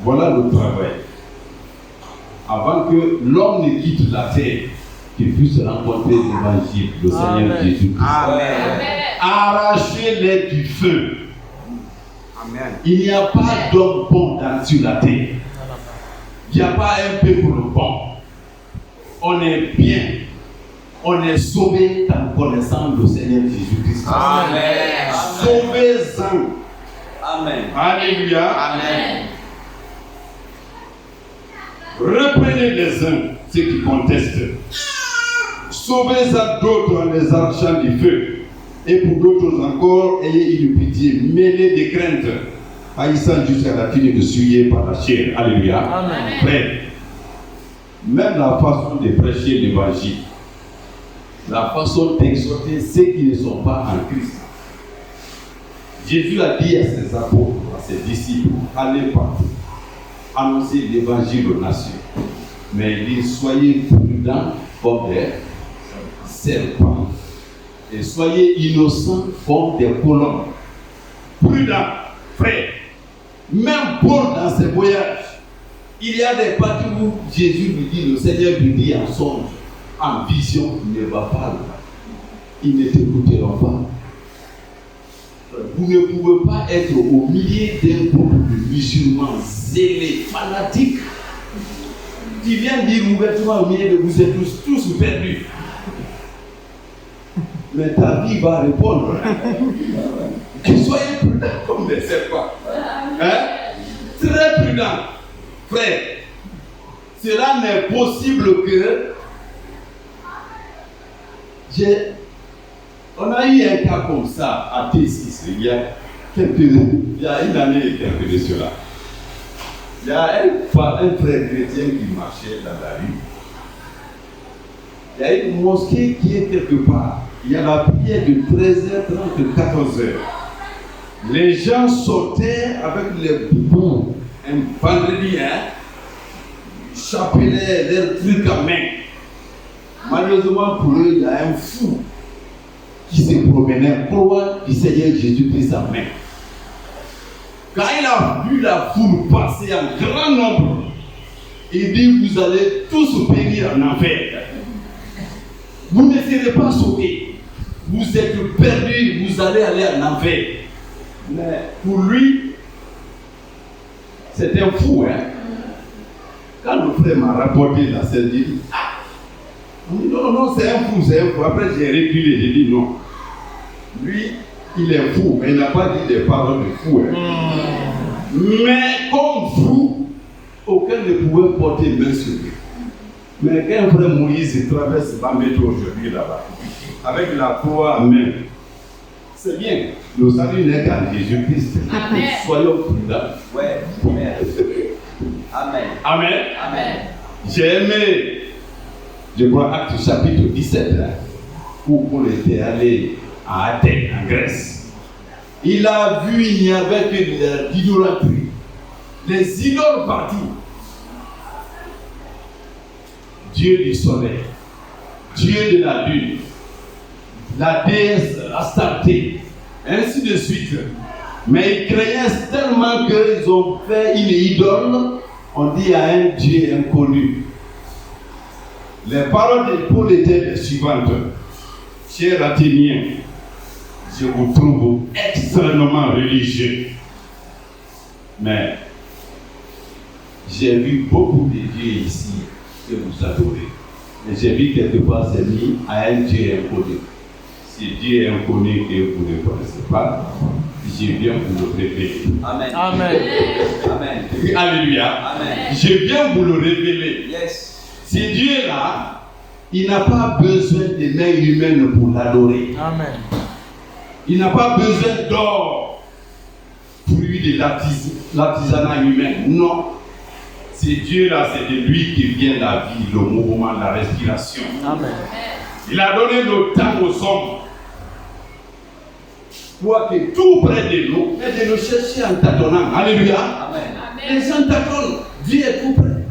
Voilà le travail. Avant que l'homme ne quitte la terre, qu'il puisse rencontrer l'évangile, le Seigneur Jésus-Christ. Amen. Arrachez-les du feu. Amen. Il n'y a pas d'homme bon sur la terre. Il n'y a pas un peuple bon. On est bien. On est sauvé en connaissant le Seigneur Jésus-Christ. Amen. Sauvez-en. Amen. Alléluia. Amen. Reprenez les uns, ceux qui contestent. Sauvez-en d'autres en les arrachant du feu. Et pour d'autres encore, ayez une pitié mêlée de crainte, haïssant jusqu'à la fin de souiller par la chair. Alléluia. Amen. Frère, même la façon de prêcher l'évangile, la façon d'exhorter ceux qui ne sont pas en Christ. Jésus a dit à ses apôtres, à ses disciples, allez partout. annoncer l'évangile aux nations. Mais il dit, soyez prudents comme des serpents. Et soyez innocents comme des colombes. Prudents, frère. Même Paul dans ses voyages, il y a des parties où Jésus lui dit, le Seigneur lui dit en songe, en vision, il ne va pas là. Ils ne t'écouteront pas. Vous ne pouvez pas être au milieu d'un groupe de musulmans zélés, fanatiques. Tu viens dire ouvertement au milieu de vous êtes tous perdus. Mais ta vie va répondre. Que soyez prudents comme des serpents. Hein? Très prudents. Frère, cela n'est possible que on a eu un cas comme ça à T6 il y a une année et quelques de cela. Il y a un frère chrétien qui marchait dans la rue. Il y a une mosquée qui est quelque part. Il y a la prière de 13h30 à 14h. Les gens sortaient avec les boubons un vendredi, chapelet, leurs trucs à main. Malheureusement pour eux, il y a un fou qui se promenait croix du Seigneur Jésus-Christ en main. Quand il a vu la foule passer en grand nombre, il dit, vous allez tous périr en enfer. Vous ne serez pas sauvés. Vous êtes perdus, vous allez aller en enfer. Mais pour lui, c'est un fou. Quand le frère m'a rapporté la scène, il dit, non, c'est un fou, c'est un fou. Après, j'ai reculé, j'ai dit non. Lui, il est fou, mais il n'a pas dit des paroles de fou. Mais comme fou, aucun ne pouvait porter main sur lui. Mais quand frère Moïse traverse Bambeto aujourd'hui là-bas, avec la croix en main, c'est bien. Le salut n'est qu'en Jésus-Christ. Soyons prudents. Ouais. Amen. Amen. Amen. Amen. J'ai aimé, je crois, Actes chapitre 17, où Paul était allé à Athènes, en Grèce. Il a vu, il n'y avait que de l'idolâtrie. Les idoles partout. Dieu du soleil, Dieu de la lune, la déesse Astarté, ainsi de suite. Mais ils craignaient tellement qu'ils ont fait une idole, on dit à un Dieu inconnu. Les paroles de Paul étaient les suivantes. Chers Athéniens, je vous trouve extrêmement religieux. Mais j'ai vu beaucoup de dieux ici que vous adorez. Et j'ai vu quelque part c'est mis à un Dieu inconnu. Si Dieu est inconnu et vous ne connaissez pas, je viens vous le révéler. Amen. Amen. Amen. Alléluia. Amen. Je viens vous le révéler. Yes. Ce Dieu-là, il n'a pas besoin de mains humaines pour l'adorer. Amen. Il n'a pas besoin d'or pour lui de l'artisanat humain. Non. Ce Dieu-là, c'est de lui qui vient la vie, le mouvement, la respiration. Amen. Il a donné le temps aux hommes pour que tout près de nous et de nous chercher en tâtonnant. Alléluia. Amen. Les gens tâtonnent. Dieu est tout près.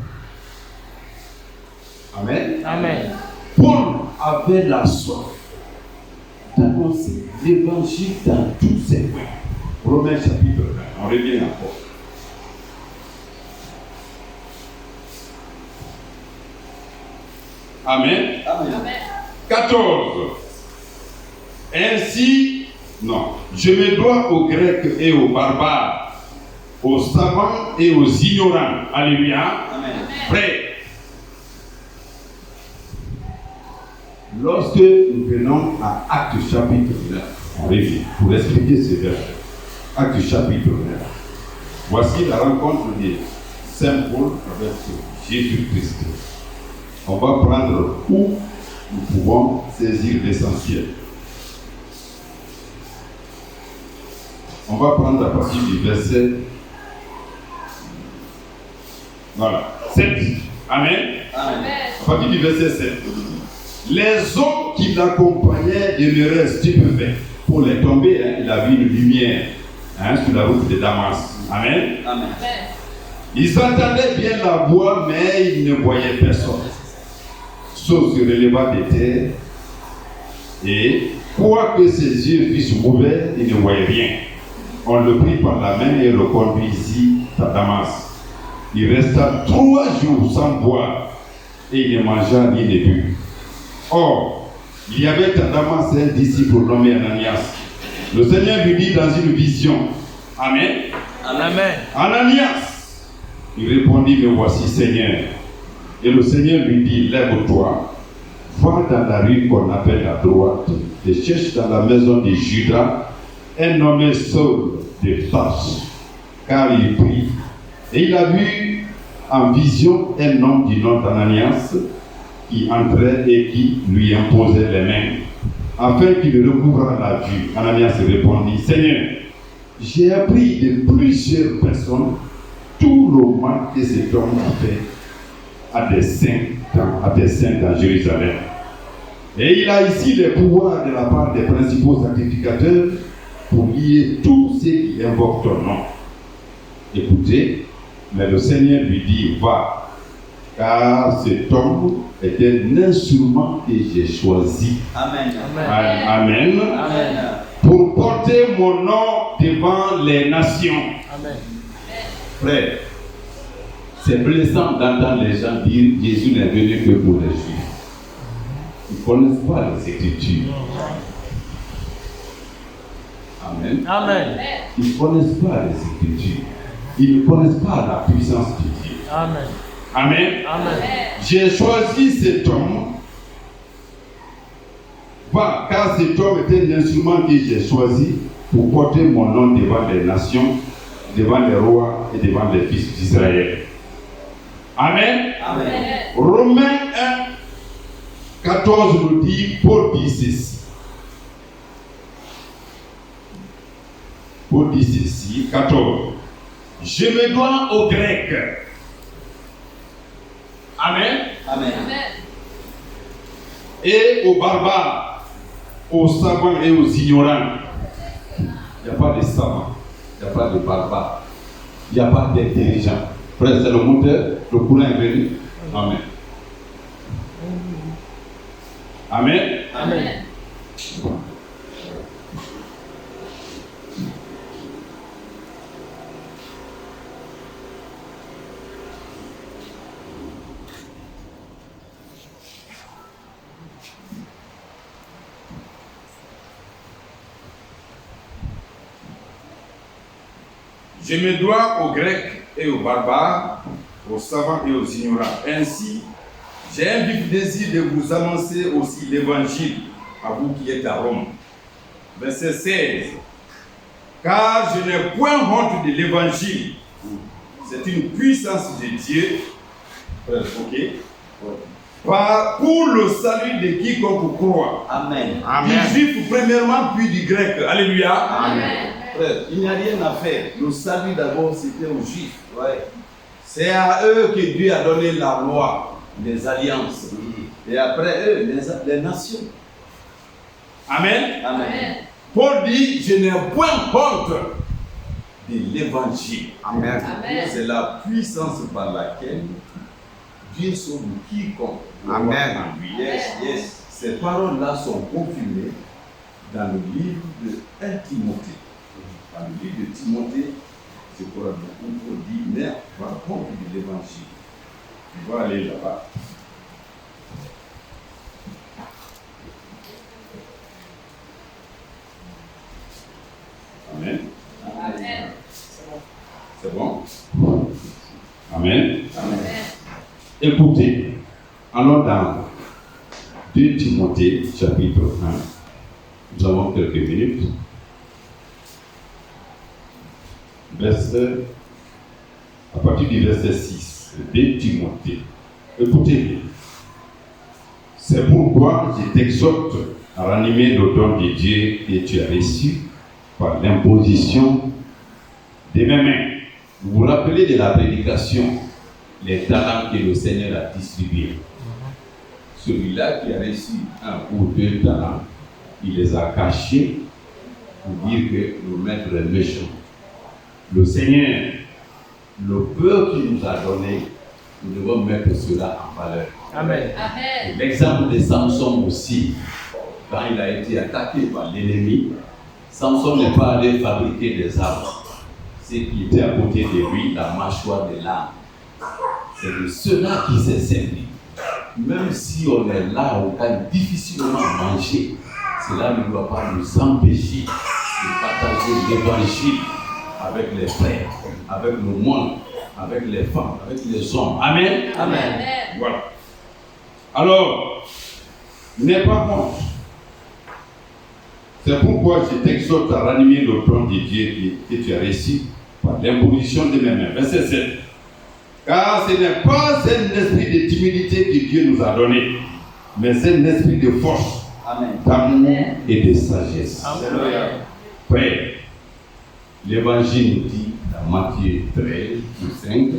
Amen. Amen. Paul avait la soif d'annoncer l'évangile dans tous ses coins. Romains chapitre 20. On revient encore. Amen. Amen. 14. Ainsi, non, je me dois aux Grecs et aux barbares, aux savants et aux ignorants. Alléluia. Amen. Frère, lorsque nous venons à Actes chapitre 9, on revient pour expliquer ces versets. Actes chapitre 9. Voici la rencontre de Saint Paul avec Jésus-Christ. On va prendre où nous pouvons saisir l'essentiel. On va prendre à partir du verset. Voilà. 7. Amen. Amen. À partir du verset 7. Les hommes qui l'accompagnaient demeuraient stupéfaits. Pour les tomber, il a vu une lumière sur la route de Damas. Amen. Amen. Ils entendaient bien la voix, mais ils ne voyaient personne. Sauf se releva de terre, et quoique ses yeux fussent ouverts, il ne voyait rien. On le prit par la main et le conduisit à Damas. Il resta 3 jours sans boire, et il ne mangea ni ne but. Or, il y avait à Damas un disciple nommé Ananias. Le Seigneur lui dit dans une vision, Amen. Amen. Ananias. Il répondit, me voici Seigneur. Et le Seigneur lui dit, lève-toi, va dans la rue qu'on appelle à droite, et cherche dans la maison de Judas un nommé Saul de Tarse, car il prie. Et il a vu en vision un homme du nom d'Ananias qui entrait et qui lui imposait les mains, afin qu'il recouvre la vue. Ananias répondit, Seigneur, j'ai appris de plusieurs personnes tout le mal que cet homme a fait à des saints dans Jérusalem. Et il a ici le pouvoir de la part des principaux sacrificateurs pour lier tous ceux qui invoquent ton nom. Écoutez, mais le Seigneur lui dit, va, car cet homme est un instrument que j'ai choisi. Amen. Amen. Amen. Pour porter mon nom devant les nations. Amen. Frère, c'est blessant d'entendre les gens dire Jésus n'est venu que pour les Juifs. Ils ne connaissent pas les Écritures. Amen. Amen. Ils ne connaissent pas les Écritures. Ils ne connaissent pas la puissance de Dieu. Amen. Amen. Amen. J'ai choisi cet homme. Va, car cet homme est un instrument que j'ai choisi pour porter mon nom devant les nations, devant les rois et devant les fils d'Israël. Amen. Amen. Romains 1, 14 nous dit, Paul dit ceci. Paul dit ceci, 14. Je me dois aux Grecs. Amen. Amen. Et aux barbares, aux savants et aux ignorants. Il n'y a pas de savants, il n'y a pas de barbares, il n'y a pas d'intelligents. Frère, c'est le moteur, le courant est venu. Amen. Amen. Amen. Je me dois aux Grecs et aux barbares, aux savants et aux ignorants. Ainsi, j'ai un vif désir de vous annoncer aussi l'évangile à vous qui êtes à Rome. Verset 16. Car je n'ai point honte de l'évangile. C'est une puissance de Dieu. Ok. Pour le salut de quiconque croit. Amen. Du juif premièrement, puis du grec. Alléluia. Amen. Frère, il n'y a rien à faire. Le salut d'abord, c'était aux Juifs. Ouais. C'est à eux que Dieu a donné la loi, les alliances. Et après eux, les nations. Amen. Amen. Paul dit, je n'ai point honte de l'évangile. Amen. C'est la puissance par laquelle Dieu sauve quiconque. Amen. En lui. Yes. Ces paroles-là sont confirmées dans le livre de 1 Timothée. Dans le livre de Timothée, je crois beaucoup pour dire, mais par contre de l'évangile. On va aller là-bas. Amen. Amen. C'est bon? Amen. Amen. Écoutez, allons dans 2 Timothée, chapitre 1. Nous avons quelques minutes. À partir du verset 6, 2 Timothée. Écoutez, c'est pourquoi je t'exhorte à ranimer le don de Dieu que tu as reçu par l'imposition de mes mains. Vous vous rappelez de la prédication, les talents que le Seigneur a distribués. Celui-là qui a reçu 1 ou 2 talents, il les a cachés pour dire que le maître est méchant. Le Seigneur le peu qu'il nous a donné, nous devons mettre cela en valeur. Amen. Amen. L'exemple de Samson aussi, quand il a été attaqué par l'ennemi, Samson n'est pas allé fabriquer des arbres. Ce qui était à côté de lui, la mâchoire de l'âne. C'est de cela qui s'est servi. Même si on est là, on gagne difficilement manger, cela ne doit pas nous empêcher de partager l'évangile avec les frères, avec le monde, avec les femmes, avec les hommes. Amen. Amen. Voilà. Alors, n'aie pas honte. C'est pourquoi je t'exhorte à ranimer le plan de Dieu que tu as reçu par l'imposition de mes mains. Verset 7. Car ce n'est pas un esprit de timidité que Dieu nous a donné, mais un esprit de force, d'amour et de sagesse. Amen. Frère, l'évangile nous dit dans Matthieu 13, 5,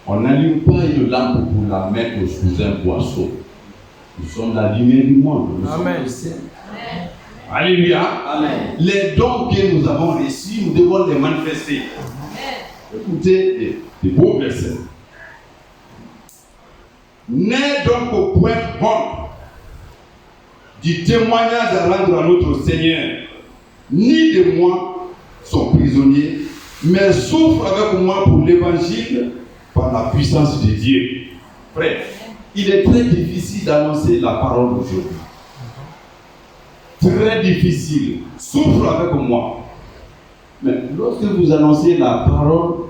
on n'allume pas une lampe pour la mettre sous un boisseau. Nous sommes la lumière du monde. Nous sommes le ciel. Alléluia. Amen. Les dons que nous avons reçus, nous devons les manifester. Écoutez des beaux versets. N'aie donc au point honte du témoignage à rendre à notre Seigneur, ni de moi, son prisonnier, mais souffre avec moi pour l'évangile par la puissance de Dieu. Frère, il est très difficile d'annoncer la parole aujourd'hui. Très difficile. Souffre avec moi. Mais lorsque vous annoncez la parole,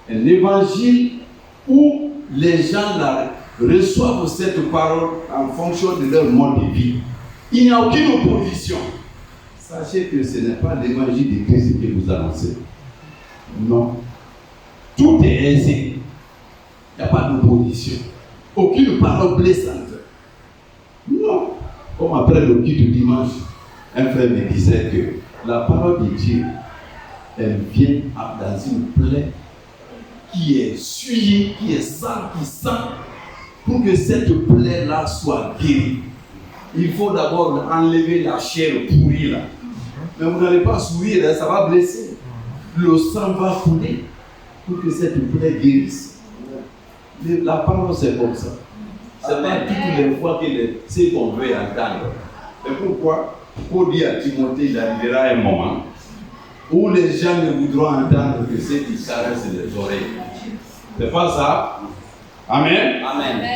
un évangile où les gens reçoivent cette parole en fonction de leur mode de vie, il n'y a aucune opposition. Sachez que ce n'est pas l'évangile de Christ que vous annoncez. Non. Tout est aisé. Il n'y a pas d'opposition. Aucune parole blessante. Non. Comme après le culte dimanche, un frère me disait que la parole de Dieu, elle vient dans une plaie qui est souillée, qui est sale, qui sent, pour que cette plaie-là soit guérie. Il faut d'abord enlever la chair pourrie là. Mais vous n'allez pas sourire, ça va blesser. Le sang va couler pour que cette plaie guérisse. La parole, c'est comme ça. C'est pas toutes les fois que c'est qu'on veut entendre. Et pourquoi? Pour dire à Timothée, il arrivera un moment où les gens ne voudront entendre que ceux qui caressent les oreilles. C'est pas ça? Amen. Amen.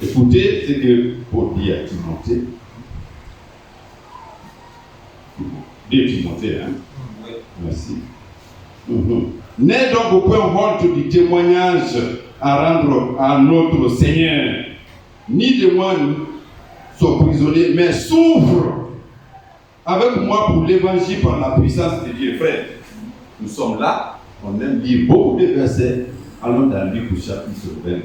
Écoutez ce que Paul dit à Timothée. 2 Timothée, hein? Oui. Merci. N'aie donc au point honte du témoignage à rendre à notre Seigneur, ni de moi son prisonnier, mais souffre avec moi pour l'évangile par la puissance de Dieu. Frère, nous sommes là, on aime lire beaucoup de versets. Allons dans Luc chapitre 22.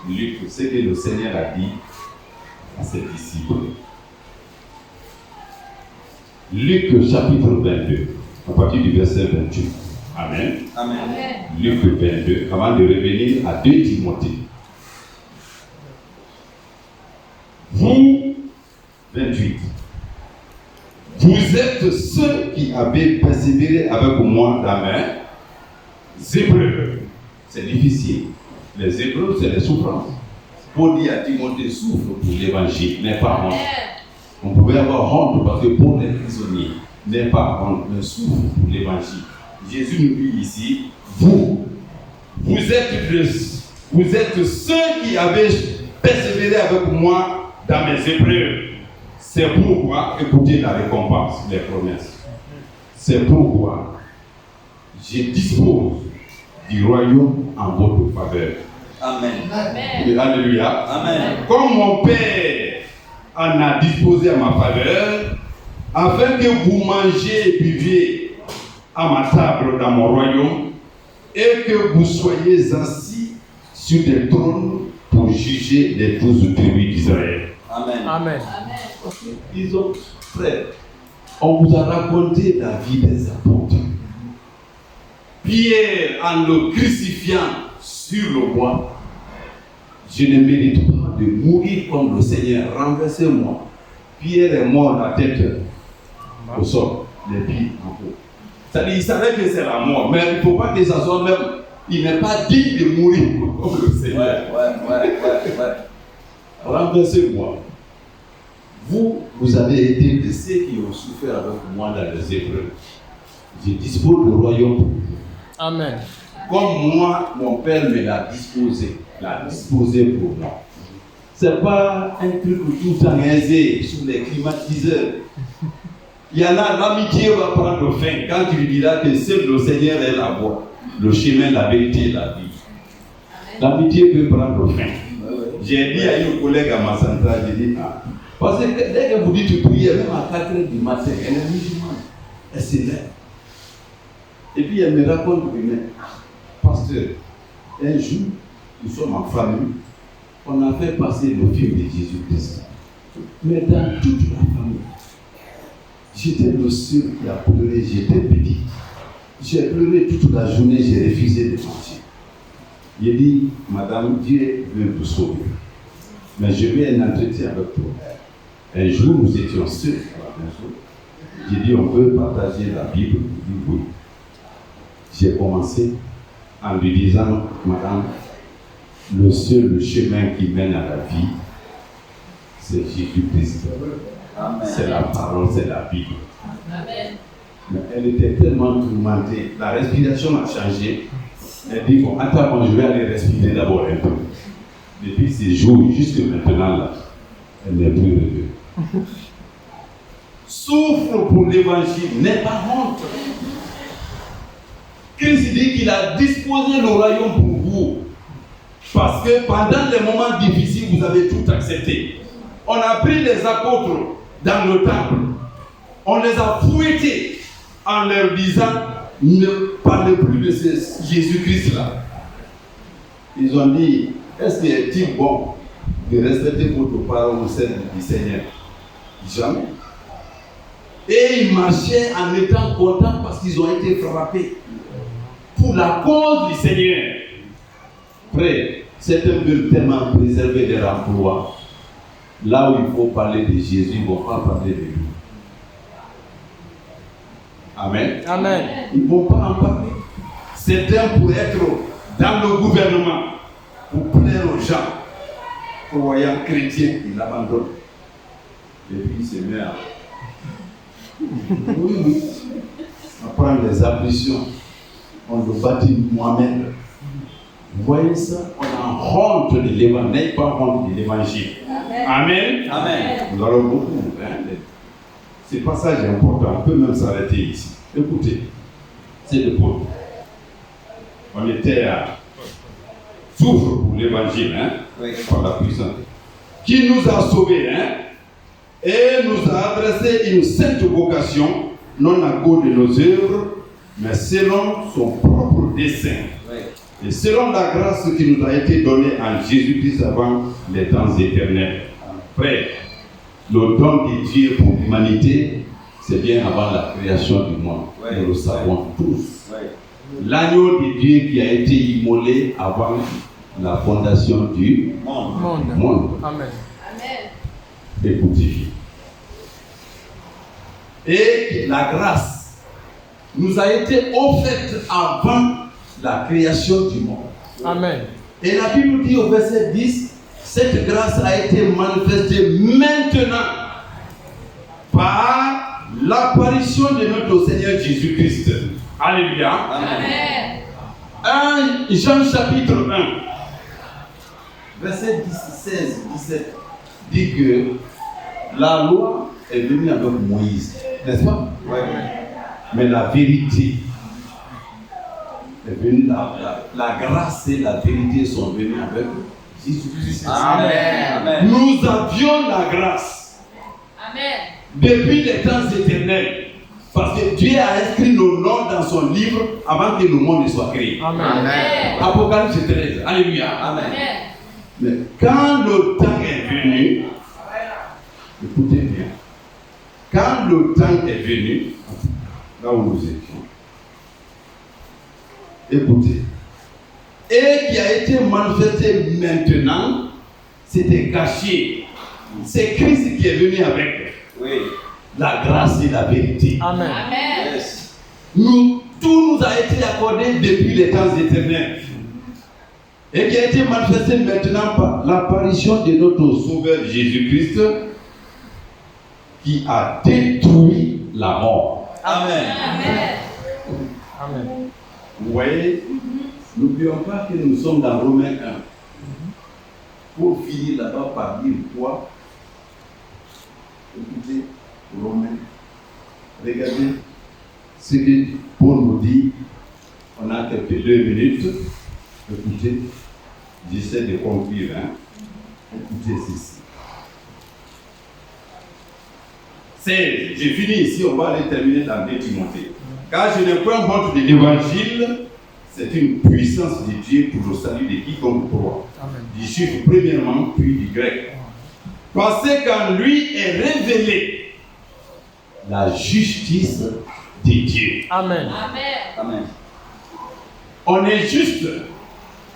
Luc, ce que le Seigneur a dit à ses disciples. Luc chapitre 22, à partir du verset 28. Amen. Amen. Luc 22, avant de revenir à 2 Timothée. Vous, 28, vous êtes ceux qui avez persévéré avec moi dans mes épreuves. C'est difficile. Les épreuves, c'est les souffrances. Paul dit à Timothée, souffre pour l'évangile, n'est pas honte. On pouvait avoir honte parce que pour les prisonniers, n'est pas honte, mais souffre pour l'évangile. Jésus nous dit ici, vous êtes ceux qui avez persévéré avec moi dans mes épreuves. C'est pourquoi, écoutez la récompense, les promesses. C'est pourquoi je dispose du royaume en votre faveur. Amen. Amen. Alléluia. Amen. Comme mon Père en a disposé à ma faveur, afin que vous mangiez et buviez à ma table dans mon royaume, et que vous soyez assis sur des trônes pour juger les 12 tribus d'Israël. Amen. Amen. Disons, frère, on vous a raconté la vie des apôtres. Pierre, en le crucifiant sur le bois, je ne mérite pas de mourir comme le Seigneur, renversez-moi. Pierre est mort la tête au sol, les pieds en haut. C'est-à-dire, il savait que c'est la mort, mais il ne faut pas que ça soit même. Il n'est pas digne de mourir comme le Seigneur. Ouais. Renversez-moi. Vous avez été de ceux qui ont souffert avec moi dans les épreuves. Je dispose du royaume pour vous. Amen. Comme moi, mon père me l'a disposé pour moi. Ce n'est pas un truc tout le temps aisé sous les climatiseurs. Il y en a, l'amitié va prendre fin quand tu lui diras que seul le Seigneur est la voie, le chemin, la vérité et la vie. L'amitié peut prendre fin. J'ai dit à une collègue à ma centrale, j'ai dit, parce que dès que vous dites prier, même à 4h du matin, elle est musulmane, elle s'élève. Et puis elle me raconte, pasteur, un jour, nous sommes en famille, on a fait passer le film de Jésus-Christ. Mais dans toute la famille, j'étais le seul qui a pleuré, j'étais petit. J'ai pleuré toute la journée, j'ai refusé de manger. J'ai dit, madame, Dieu veut vous sauver. Mais je vais un entretien avec toi. Un jour, nous étions seuls à la maison. J'ai dit, on peut partager la Bible. Il dit oui. J'ai commencé en lui disant, madame, le seul chemin qui mène à la vie, c'est Jésus-Christ. C'est la parole, c'est la Bible. Amen. Mais elle était tellement tourmentée, la respiration a changé. Elle dit, bon, attends, je vais aller respirer d'abord un peu. Depuis ces jours, jusque maintenant, là, elle n'est plus revenue. Souffre pour l'évangile, n'est pas honte. Christ dit qu'il a disposé le royaume pour vous. Parce que pendant les moments difficiles, vous avez tout accepté. On a pris les apôtres dans le temple. On les a fouettés en leur disant, ne parlez plus de ce Jésus-Christ-là. Ils ont dit, est-ce qu'il est bon de respecter votre parole au sein du Seigneur? Jamais. Et ils marchaient en étant contents parce qu'ils ont été frappés pour la cause du Seigneur. Frère, certains veulent tellement préserver leur emploi. Là où il faut parler de Jésus, ils ne vont pas parler de lui. Amen. Amen. Ils ne vont pas en parler. Certains pour être dans le gouvernement, pour plaire aux gens, croyants chrétiens, ils l'abandonnent. Et puis il se met à... Oui. On prend les ablutions. On le baptise Mohamed. Vous voyez ça? On a honte de l'évangile. N'ayez pas honte de l'évangile. Amen. Amen. Nous allons beaucoup. Ce passage est important. On peut même s'arrêter ici. Écoutez. C'est le point. On était à souffre pour l'évangile, par la puissance. Qui nous a sauvés, et nous a adressé une sainte vocation, non à cause de nos œuvres, mais selon son propre dessein. Et selon la grâce qui nous a été donnée en Jésus-Christ avant les temps éternels. Frère, le don de Dieu pour l'humanité, c'est bien avant la création du monde. Nous le savons tous. L'agneau de Dieu qui a été immolé avant la fondation du monde. Amen. Écoutez. Et la grâce nous a été offerte avant la création du monde. Amen. Et la Bible dit au verset 10, cette grâce a été manifestée maintenant par l'apparition de notre Seigneur Jésus-Christ. Alléluia. Amen. 1 Jean chapitre 1, verset 16, 17, dit que la loi est venue avec Moïse, n'est-ce pas? Oui. Mais la vérité est venue, la grâce et la vérité sont venues avec Jésus-Christ. Amen. Nous avions la grâce. Amen. Depuis les temps éternels. Parce que Dieu a inscrit nos noms dans son livre avant que le monde ne soit créé. Amen. Apocalypse 13. Alléluia. Amen. Mais quand le temps est venu, écoutez bien, quand le temps est venu, là où nous étions, écoutez, et qui a été manifesté maintenant, c'était caché. C'est Christ qui est venu avec la grâce et la vérité. Amen. Amen. tout nous a été accordé depuis les temps éternels. Et qui a été manifesté maintenant par l'apparition de notre Sauveur Jésus-Christ, qui a détruit la mort. Amen. Amen. Vous voyez, n'oublions pas que nous sommes dans Romains 1. Pour finir là-bas par dire quoi? Écoutez, Romains. Regardez ce que Paul nous dit. On a quelques 2 minutes. Écoutez, j'essaie de conclure. Écoutez ceci. 16. J'ai fini ici, on va aller terminer dans 2 Timothée. Car je n'ai point honte de l'évangile, c'est une puissance de Dieu pour le salut de quiconque croit. Du juif premièrement, puis du grec. Parce qu'en lui est révélée la justice de Dieu. Amen. Amen. On est juste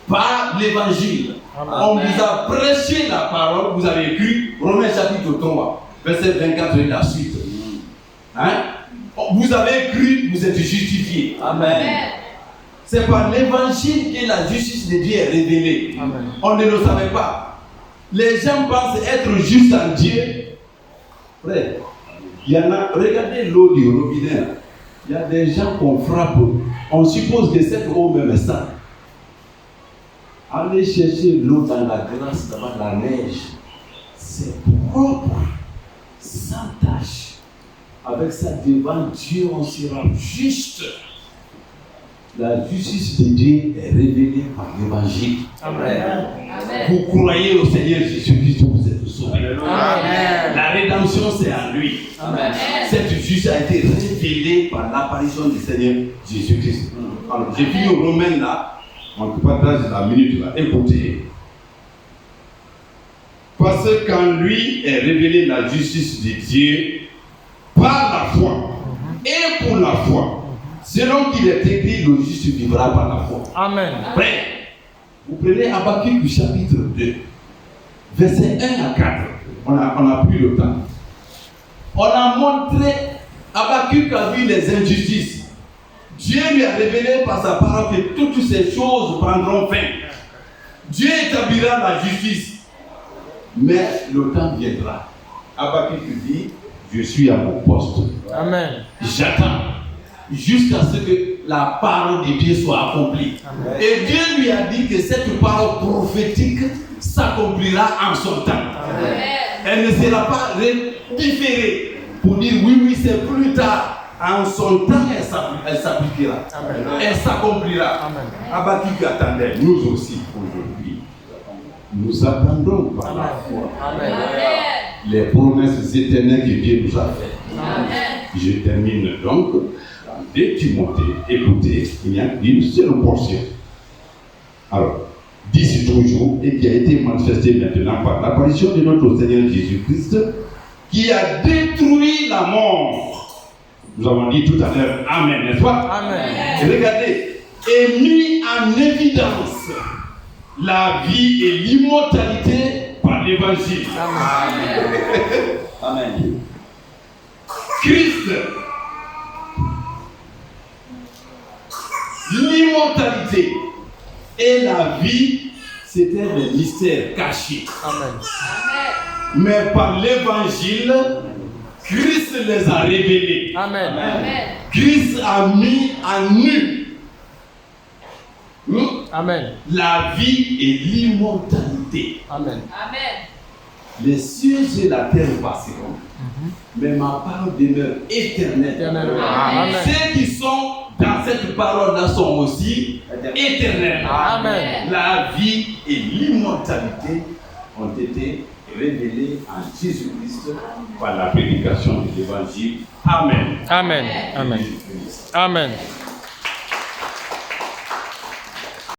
par l'évangile. On vous a prêché la parole, vous avez écrit Romains chapitre 3, verset 24 et la suite. Hein? Vous avez cru, vous êtes justifiés. Amen. C'est par l'évangile que la justice de Dieu est révélée. Amen. On ne le savait pas. Les gens pensent être justes en Dieu. Frère, il y en a, regardez l'eau du robinet. Il y a des gens qu'on frappe. On suppose que cette eau même est sale. Allez chercher l'eau dans la glace, dans la neige. C'est propre, sans tache. Avec ça, devant Dieu, on sera juste. La justice de Dieu est révélée par l'évangile. Amen. Vous croyez au Seigneur Jésus-Christ, vous êtes sauvés. Amen. La rédemption, c'est en lui. Amen. Cette justice a été révélée par l'apparition du Seigneur Jésus-Christ. Alors, j'ai fini au Romain là. On partage la minute là. Écoutez. Parce qu'en lui est révélée la justice de Dieu par la foi et pour la foi. Selon qu'il est écrit, le juste vivra par la foi. Amen. Frère, vous prenez Habakkuk chapitre 2, verset 1 à 4. On a pris le temps. On a montré, Habakkuk a vu les injustices. Dieu lui a révélé par sa parole que toutes ces choses prendront fin. Dieu établira la justice. Mais le temps viendra. Habakkuk dit, je suis à mon poste. Amen. J'attends jusqu'à ce que la parole de Dieu soit accomplie. Amen. Et Dieu lui a dit que cette parole prophétique s'accomplira en son temps. Amen. Elle ne sera pas différée pour dire oui, c'est plus tard. En son temps, elle s'appliquera. Amen. Elle s'accomplira. Amen. Habakkuk attendait, nous aussi aujourd'hui. Nous attendons par la foi Amen. les promesses éternelles que Dieu nous a faites. Amen. Je termine donc dans 2 Timothée. Écoutez, il y a une seule portion. Alors, d'ici toujours, et qui a été manifestée maintenant par l'apparition de notre Seigneur Jésus-Christ, qui a détruit la mort. Nous avons dit tout à l'heure, Amen, n'est-ce pas? Amen. Et regardez, et mis en évidence la vie et l'immortalité par l'évangile. Amen. Christ, l'immortalité et la vie, c'était des mystères cachés. Amen. Mais par l'évangile, Christ les a révélés. Amen. Christ a mis en nu Amen. la vie et l'immortalité. Amen. Les cieux et la terre passeront, mais ma parole demeure éternelle. Éternellement. Amen. Ceux qui sont dans cette parole-là sont aussi éternels. Amen. La vie et l'immortalité ont été révélés en Jésus-Christ par la prédication de l'évangile. Amen. Amen. Amen. Amen.